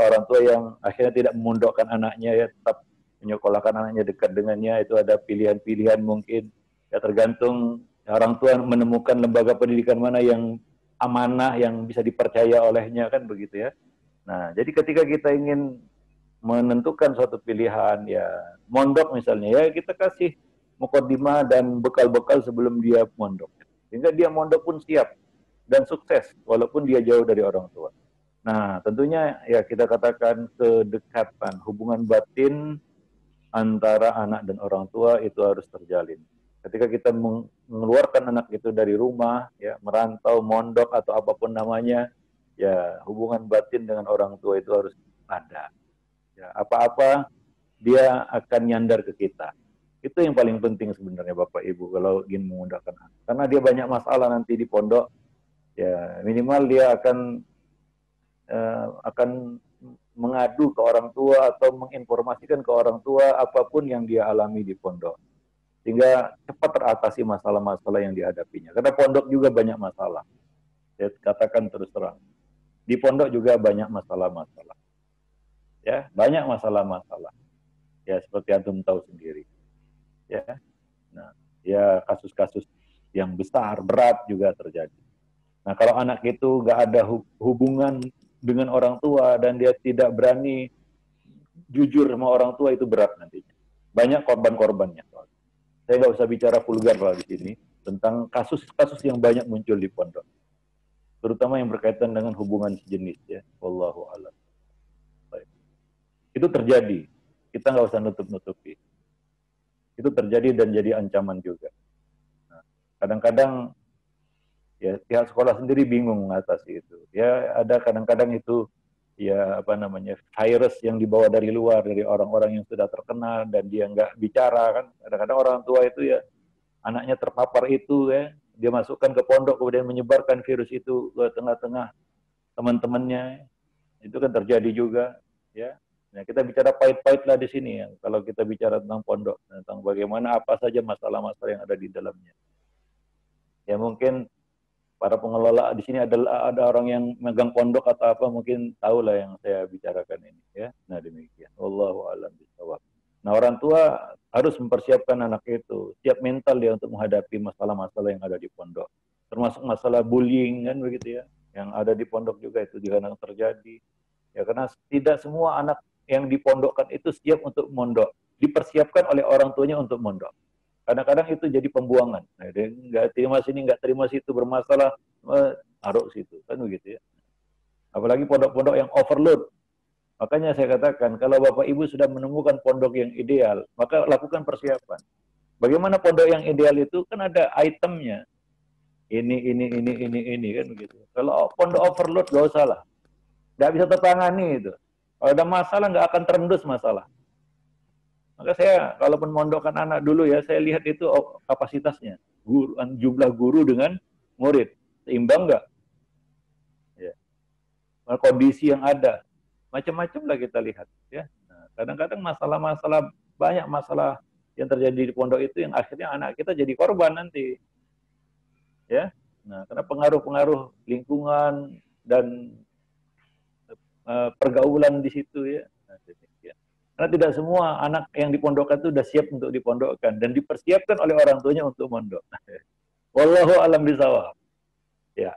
orang tua yang akhirnya tidak memondokkan anaknya ya, tetap menyekolahkan anaknya dekat dengannya, itu ada pilihan-pilihan mungkin. Ya tergantung orang tua menemukan lembaga pendidikan mana yang amanah, yang bisa dipercaya olehnya kan begitu ya. Nah, jadi ketika kita ingin menentukan suatu pilihan ya, mondok misalnya ya, kita kasih mukaddimah dan bekal-bekal sebelum dia mondok. Sehingga dia mondok pun siap dan sukses walaupun dia jauh dari orang tua. Nah, tentunya ya kita katakan kedekatan, hubungan batin antara anak dan orang tua itu harus terjalin. Ketika kita mengeluarkan anak itu dari rumah, ya merantau, mondok atau apapun namanya, ya hubungan batin dengan orang tua itu harus ada. Ya, apa-apa dia akan nyandar ke kita. Itu yang paling penting sebenarnya Bapak Ibu kalau ingin memudahkan anak. Karena dia banyak masalah nanti di pondok, ya minimal dia akan mengadu ke orang tua atau menginformasikan ke orang tua apapun yang dia alami di pondok. Sehingga cepat teratasi masalah-masalah yang dihadapinya. Karena pondok juga banyak masalah. Saya katakan terus terang. Di pondok juga banyak masalah-masalah. Ya, banyak masalah-masalah. Ya, seperti antum tahu sendiri. Ya. Nah, ya kasus-kasus yang besar, berat juga terjadi. Nah, kalau anak itu nggak ada hubungan dengan orang tua dan dia tidak berani jujur sama orang tua, itu berat nantinya. Banyak korban-korbannya. Saya nggak usah bicara vulgar lah di sini tentang kasus-kasus yang banyak muncul di pondok, terutama yang berkaitan dengan hubungan sejenis ya. Wallahu a'lam. Itu terjadi. Kita nggak usah nutup-nutupi. Itu terjadi dan jadi ancaman juga. Nah, kadang-kadang ya pihak sekolah sendiri bingung mengatasi itu. Ya ada kadang-kadang itu ya apa namanya, virus yang dibawa dari luar, dari orang-orang yang sudah terkenal dan dia nggak bicara kan. Kadang-kadang orang tua itu ya anaknya terpapar itu ya, dia masukkan ke pondok kemudian menyebarkan virus itu ke tengah-tengah teman-temannya. Itu kan terjadi juga ya. Nah, kita bicara pahit-pahit lah di sini ya. Kalau kita bicara tentang pondok, tentang bagaimana apa saja masalah-masalah yang ada di dalamnya. Ya mungkin para pengelola di sini ada orang yang megang pondok atau apa, mungkin tahu lah yang saya bicarakan ini ya. Nah demikian. Wallahu a'lam bishawab. Nah orang tua harus mempersiapkan anak itu, siap mental dia untuk menghadapi masalah-masalah yang ada di pondok. Termasuk masalah bullying kan begitu ya, yang ada di pondok juga itu juga terjadi. Ya karena tidak semua anak yang dipondokkan itu siap untuk mondok, dipersiapkan oleh orang tuanya untuk mondok. Kadang-kadang itu jadi pembuangan. Nah, dia nggak terima sini, nggak terima situ, bermasalah, taruh situ, kan begitu ya. Apalagi pondok-pondok yang overload. Makanya saya katakan, kalau Bapak Ibu sudah menemukan pondok yang ideal, maka lakukan persiapan. Bagaimana pondok yang ideal itu? Kan ada itemnya. Ini, kan begitu. Kalau pondok overload, gak usah lah. Nggak bisa tertangani itu. Kalau ada masalah, nggak akan terendus masalah. Maka saya kalau memondokkan anak dulu ya, saya lihat itu kapasitasnya, jumlah guru dengan murid seimbang nggak? Ya. Kondisi yang ada, macam-macam lah kita lihat. Ya. Nah, kadang-kadang masalah-masalah, banyak masalah yang terjadi di pondok itu yang akhirnya anak kita jadi korban nanti. Ya. Nah, karena pengaruh-pengaruh lingkungan dan pergaulan di situ ya. Nah, karena tidak semua anak yang dipondokkan itu sudah siap untuk dipondokkan dan dipersiapkan oleh orang tuanya untuk mondok. Wallahu alam bisawab. Ya.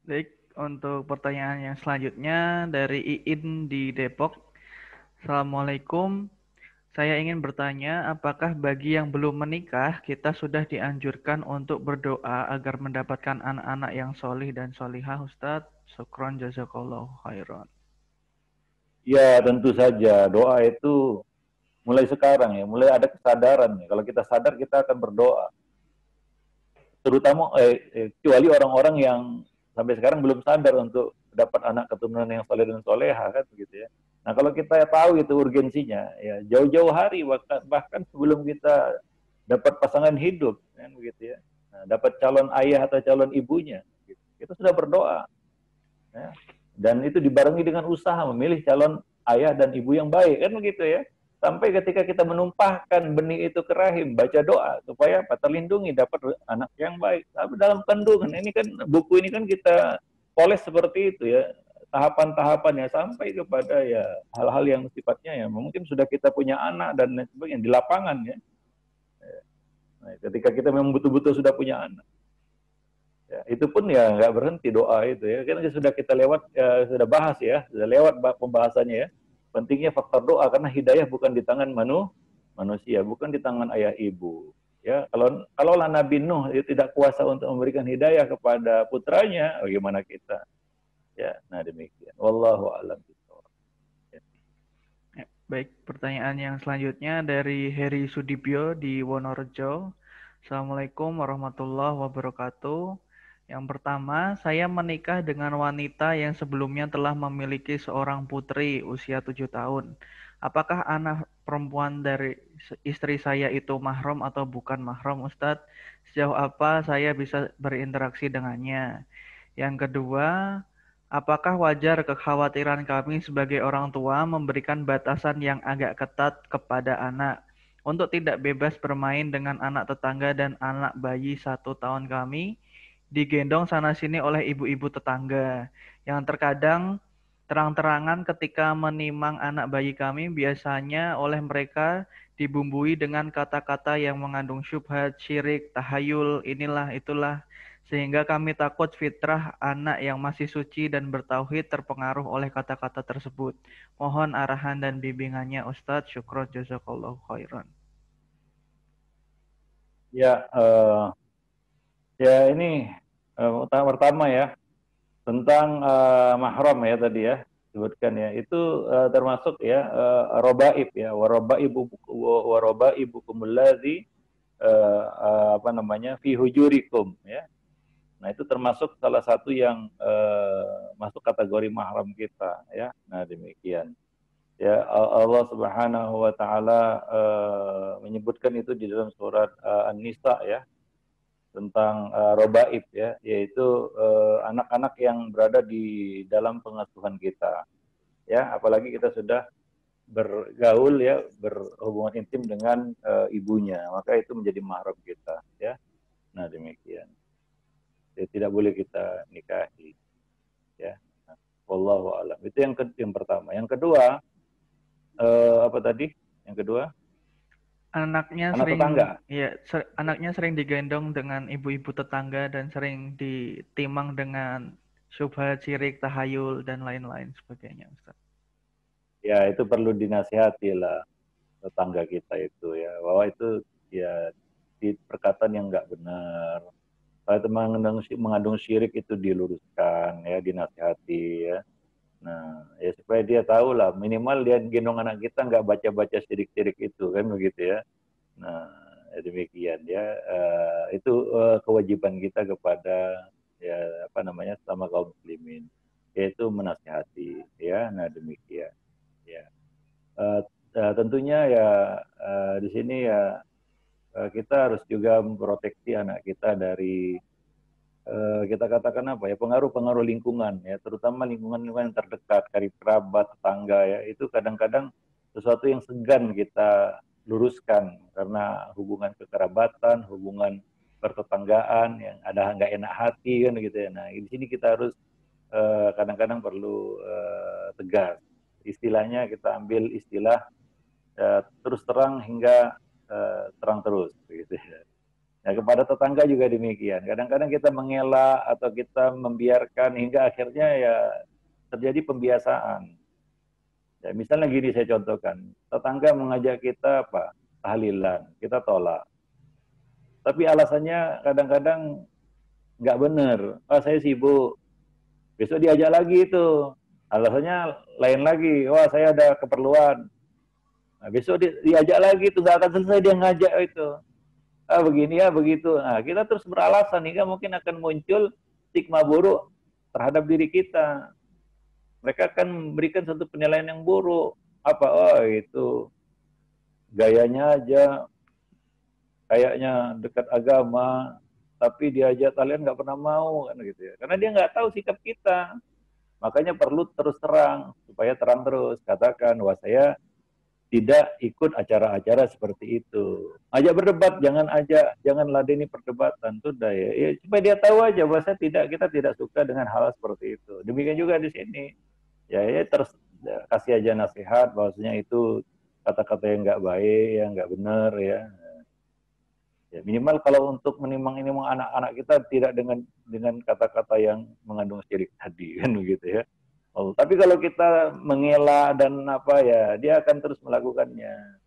Baik, untuk pertanyaan yang selanjutnya dari Iin di Depok. Assalamualaikum. Saya ingin bertanya, apakah bagi yang belum menikah, kita sudah dianjurkan untuk berdoa agar mendapatkan anak-anak yang solih dan solihah, Ustadz? Syukron jazakallahu khairan. Ya tentu saja doa itu mulai sekarang ya, mulai ada kesadaran ya. Kalau kita sadar kita akan berdoa. Terutama kecuali orang-orang yang sampai sekarang belum sadar untuk dapat anak keturunan yang soleh dan soleha kan begitu ya. Nah kalau kita tahu itu urgensinya ya jauh-jauh hari bahkan sebelum kita dapat pasangan hidup kan begitu ya. Nah, dapat calon ayah atau calon ibunya gitu. Kita sudah berdoa ya. Dan itu dibarengi dengan usaha memilih calon ayah dan ibu yang baik kan begitu ya. Sampai ketika kita menumpahkan benih itu ke rahim, baca doa supaya apa? Terlindungi dapat anak yang baik. Tapi dalam kandungan ini kan buku ini kan kita poles seperti itu ya, tahapan-tahapannya sampai kepada ya hal-hal yang sifatnya ya mungkin sudah kita punya anak dan lain sebagainya di lapangan ya. Nah, ketika kita memang betul-betul sudah punya anak, ya, itu pun ya nggak berhenti doa itu ya. Kan sudah kita lewat ya, sudah bahas ya, sudah lewat pembahasannya ya. Pentingnya faktor doa karena hidayah bukan di tangan manusia, bukan di tangan ayah ibu. Ya, kalau Nabi Nuh itu tidak kuasa untuk memberikan hidayah kepada putranya, bagaimana kita? Ya, nah demikian. Wallahu a'lam bishawab. Ya. Ya, baik, pertanyaan yang selanjutnya dari Heri Sudibyo di Wonorejo. Assalamualaikum warahmatullahi wabarakatuh. Yang pertama, saya menikah dengan wanita yang sebelumnya telah memiliki seorang putri usia 7 tahun. Apakah anak perempuan dari istri saya itu mahram atau bukan mahram, Ustadz? Sejauh apa saya bisa berinteraksi dengannya? Yang kedua, apakah wajar kekhawatiran kami sebagai orang tua memberikan batasan yang agak ketat kepada anak untuk tidak bebas bermain dengan anak tetangga dan anak bayi 1 tahun kami digendong sana-sini oleh ibu-ibu tetangga yang terkadang terang-terangan ketika menimang anak bayi kami biasanya oleh mereka dibumbui dengan kata-kata yang mengandung syubhat, syirik, tahayul, inilah itulah sehingga kami takut fitrah anak yang masih suci dan bertauhid terpengaruh oleh kata-kata tersebut. Mohon arahan dan bimbingannya Ustadz. Syukron jazakallahu khairan. Ya, ya ini pertama ya tentang mahram ya tadi ya sebutkan ya itu termasuk ya robaib ya warobaibukum alladzi apa namanya fi hujurikum ya. Nah itu termasuk salah satu yang masuk kategori mahram kita ya. Nah demikian. Ya Allah Subhanahu wa taala menyebutkan itu di dalam surat An-Nisa ya tentang robaib ya, yaitu anak-anak yang berada di dalam pengasuhan kita ya, apalagi kita sudah bergaul ya, berhubungan intim dengan ibunya, maka itu menjadi mahram kita ya. Nah demikian. Jadi, tidak boleh kita nikahi ya. Nah, wallahu alam. Itu yang pertama. Yang kedua apa tadi? Yang kedua Anaknya anak sering tetangga. ya anaknya sering digendong dengan ibu-ibu tetangga dan sering ditimang dengan syubhat, syirik, tahayul dan lain-lain sebagainya, Ustaz. Ya itu perlu dinasihati lah tetangga kita itu ya, bahwa itu ya di perkataan yang nggak benar. Kalau itu mengandung syirik itu diluruskan ya, dinasihati ya. Nah, ya supaya dia tahu lah, minimal dia gendong anak kita nggak baca-baca syirik-syirik itu kan begitu ya. Nah, ya demikian ya. Itu kewajiban kita kepada ya apa namanya sama kaum muslimin, yaitu menasihati ya. Nah demikian ya. Uh, tentunya ya di sini ya kita harus juga memproteksi anak kita dari kita katakan apa ya pengaruh-pengaruh lingkungan ya, terutama lingkungan-lingkungan yang terdekat, karib kerabat, tetangga ya, itu kadang-kadang sesuatu yang segan kita luruskan karena hubungan kekerabatan, hubungan pertetanggaan yang ada nggak enak hati kan gitu ya. Nah di sini kita harus kadang-kadang perlu tegas. Istilahnya kita ambil istilah terus terang hingga terang terus begitu ya. Nah, kepada tetangga juga demikian. Kadang-kadang kita mengelak atau kita membiarkan hingga akhirnya ya terjadi pembiasaan. Ya, misalnya gini saya contohkan, tetangga mengajak kita apa? Tahlilan, kita tolak. Tapi alasannya kadang-kadang nggak benar. Oh, saya sibuk. Besok diajak lagi itu. Alasannya lain lagi. Wah, saya ada keperluan. Nah, besok diajak lagi itu nggak akan selesai dia ngajak itu. Ah, begini ya, begitu. Nah, kita terus beralasan hingga mungkin akan muncul stigma buruk terhadap diri kita. Mereka akan memberikan satu penilaian yang buruk. Apa? Oh, itu gayanya aja kayaknya dekat agama, tapi diajak kalian nggak pernah mau kan gitu ya. Karena dia nggak tahu sikap kita. Makanya perlu terus terang supaya terang terus katakan wah saya tidak ikut acara-acara seperti itu. Ajak berdebat, jangan ladeni perdebatan sudah ya. Ya supaya dia tahu aja bahwa kita tidak suka dengan hal seperti itu. Demikian juga di sini. Ya terus kasih aja nasihat bahwasanya itu kata-kata yang nggak baik, yang nggak benar ya. Ya, minimal kalau untuk menimang-nimang anak-anak kita tidak dengan kata-kata yang mengandung syirik tadi kan begitu ya. Oh, tapi kalau kita mengelak dan apa ya, dia akan terus melakukannya.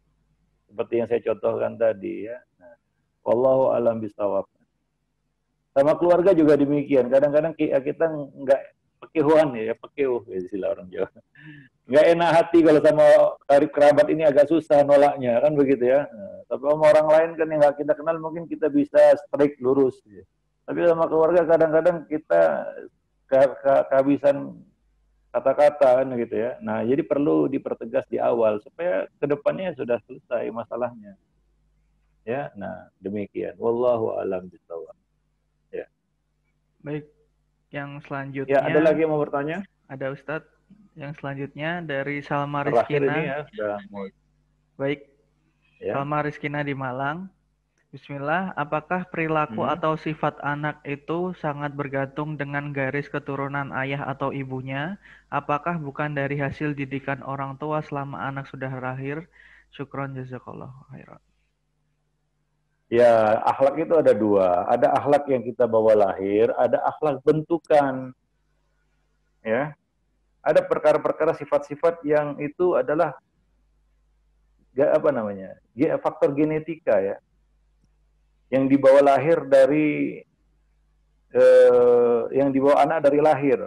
Seperti yang saya contohkan tadi ya. Nah, wallahu alam bisawab. Sama keluarga juga demikian. Kadang-kadang kita nggak pekihuan ya, pekihuh ya istilah orang Jawa. Nggak enak hati kalau sama karib kerabat ini agak susah nolaknya kan begitu ya. Nah, tapi sama orang lain kan yang nggak kita kenal mungkin kita bisa strict lurus. Ya. Tapi sama keluarga kadang-kadang kita kehabisan kata-kata kan gitu ya. Nah, jadi perlu dipertegas di awal supaya kedepannya sudah selesai masalahnya. Ya, nah demikian. Wallahu alam bishawab. Ya. Baik, yang Ya, ada selanjutnya lagi yang mau bertanya? ada Ustadz. Yang selanjutnya dari Salma Terakhir ini Rizkina. ya, sudah mau Baik, ya. Salma Rizkina di Malang. Bismillah, apakah perilaku Hmm. atau sifat anak itu sangat bergantung dengan garis keturunan ayah atau ibunya? Apakah bukan dari hasil didikan orang tua selama anak sudah lahir? Syukron jazakallah khairan. Ya, akhlak itu ada dua. Ada akhlak yang kita bawa lahir, ada akhlak bentukan. Ya, ada perkara-perkara sifat-sifat yang itu adalah apa namanya? Faktor genetika ya, yang dibawa lahir dari yang dibawa anak dari lahir,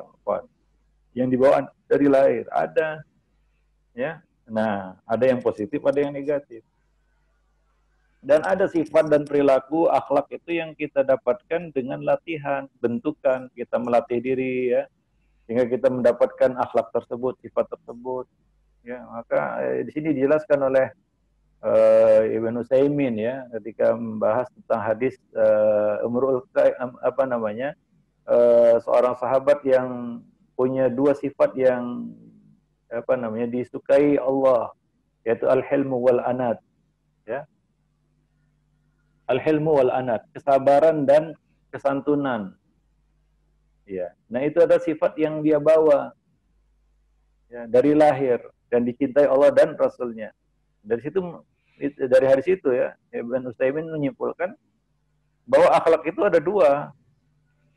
yang dibawa dari lahir ada, ya. Nah, ada yang positif, ada yang negatif. Dan ada sifat dan perilaku akhlak itu yang kita dapatkan dengan latihan, bentukan, kita melatih diri ya, sehingga kita mendapatkan akhlak tersebut, sifat tersebut. Ya, maka di sini dijelaskan oleh Ibnu Utsaimin ya ketika membahas tentang hadis apa namanya seorang sahabat yang punya dua sifat yang apa namanya disukai Allah yaitu al-hilmu wal anat ya. Al-hilmu wal anat, kesabaran dan kesantunan. Ya. Nah, itu ada sifat yang dia bawa ya, dari lahir dan dicintai Allah dan Rasulnya. Dari situ dari hadis itu ya, Ibn Utsaimin menyimpulkan bahwa akhlak itu ada dua.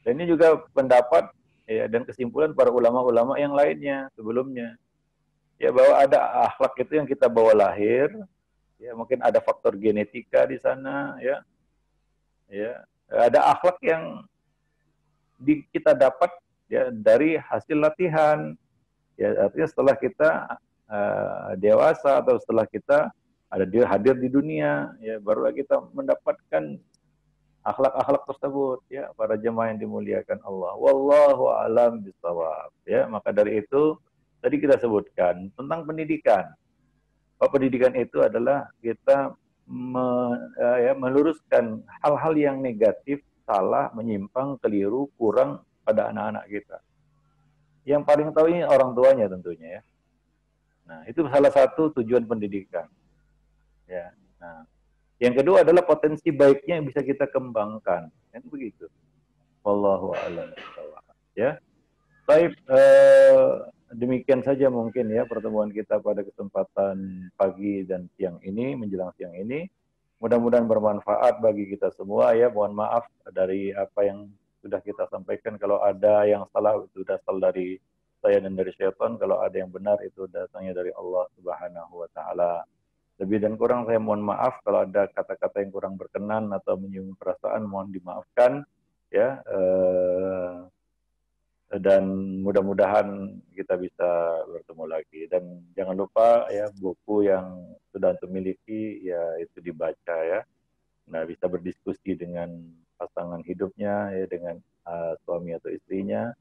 Dan ini juga pendapat ya dan kesimpulan para ulama-ulama yang lainnya sebelumnya. Ya bahwa ada akhlak itu yang kita bawa lahir, ya mungkin ada faktor genetika di sana ya. Ya, ada akhlak yang kita dapat ya dari hasil latihan. Ya artinya setelah kita dewasa atau setelah kita ada dia hadir di dunia, ya barulah kita mendapatkan akhlak-akhlak tersebut ya para jemaah yang dimuliakan Allah. Wallahu alam bisawab. Ya, maka dari itu tadi kita sebutkan tentang pendidikan. Bahwa pendidikan itu adalah kita meluruskan hal-hal yang negatif, salah, menyimpang, keliru, kurang pada anak-anak kita. Yang paling tahu ini orang tuanya tentunya ya. Nah, itu salah satu tujuan pendidikan. Ya. Nah, yang kedua adalah potensi baiknya yang bisa kita kembangkan. Kan begitu. Wallahu a'lam. Ya. Baik, demikian saja mungkin ya pertemuan kita pada kesempatan pagi dan siang ini, menjelang siang ini. Mudah-mudahan bermanfaat bagi kita semua ya. Mohon maaf dari apa yang sudah kita sampaikan. Kalau ada yang salah, sudah salah dari saya dan dari syaitan. Kalau ada yang benar itu datangnya dari Allah Subhanahu wa taala. Lebih dan kurang saya mohon maaf kalau ada kata-kata yang kurang berkenan atau menyinggung perasaan, mohon dimaafkan ya. Dan mudah-mudahan kita bisa bertemu lagi. Dan jangan lupa ya, buku yang sudah antum miliki ya itu dibaca ya. Nah, bisa berdiskusi dengan pasangan hidupnya ya, dengan suami atau istrinya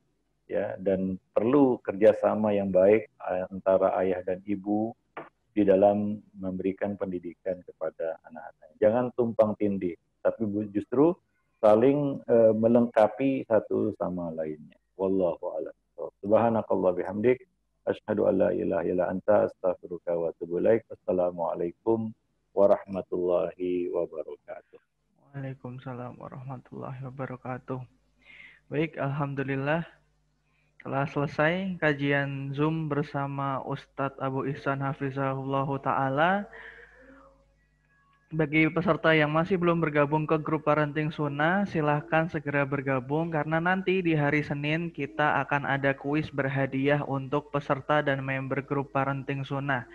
ya, dan perlu kerjasama yang baik antara ayah dan ibu di dalam memberikan pendidikan kepada anak-anak. Jangan tumpang tindih, tapi justru saling melengkapi satu sama lainnya. Wallahu a'lam. Subhanakallah bihamdik, asyhadu an la ilaha illa anta, astaghfiruka wa atubu ilaik. Assalamualaikum warahmatullahi wabarakatuh. Waalaikumsalam warahmatullahi wabarakatuh. Baik, alhamdulillah telah selesai kajian Zoom bersama Ustadz Abu Ihsan Hafizahullah Ta'ala. Bagi peserta yang masih belum bergabung ke grup Parenting Sunnah, silahkan segera bergabung karena nanti di hari Senin kita akan ada kuis berhadiah untuk peserta dan member grup Parenting Sunnah.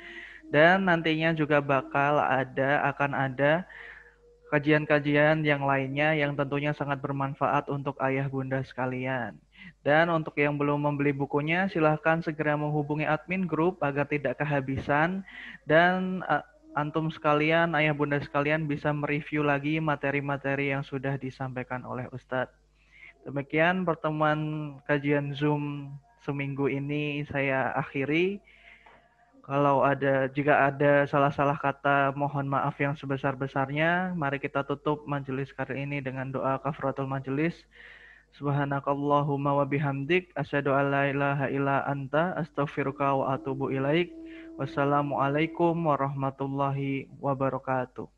Dan nantinya juga akan ada kajian-kajian yang lainnya yang tentunya sangat bermanfaat untuk ayah bunda sekalian. Dan untuk yang belum membeli bukunya, silahkan segera menghubungi admin grup agar tidak kehabisan. Dan antum sekalian, ayah bunda sekalian bisa mereview lagi materi-materi yang sudah disampaikan oleh Ustadz. Demikian pertemuan kajian Zoom seminggu ini saya akhiri. Jika ada salah-salah kata, mohon maaf yang sebesar-besarnya. Mari kita tutup majelis kali ini dengan doa kafaratul majelis. Subhanakallahumma wa bihamdik, asyhadu an la ilaha illa anta, astaghfiruka wa atubu ilaik. Wassalamualaikum warahmatullahi wabarakatuh.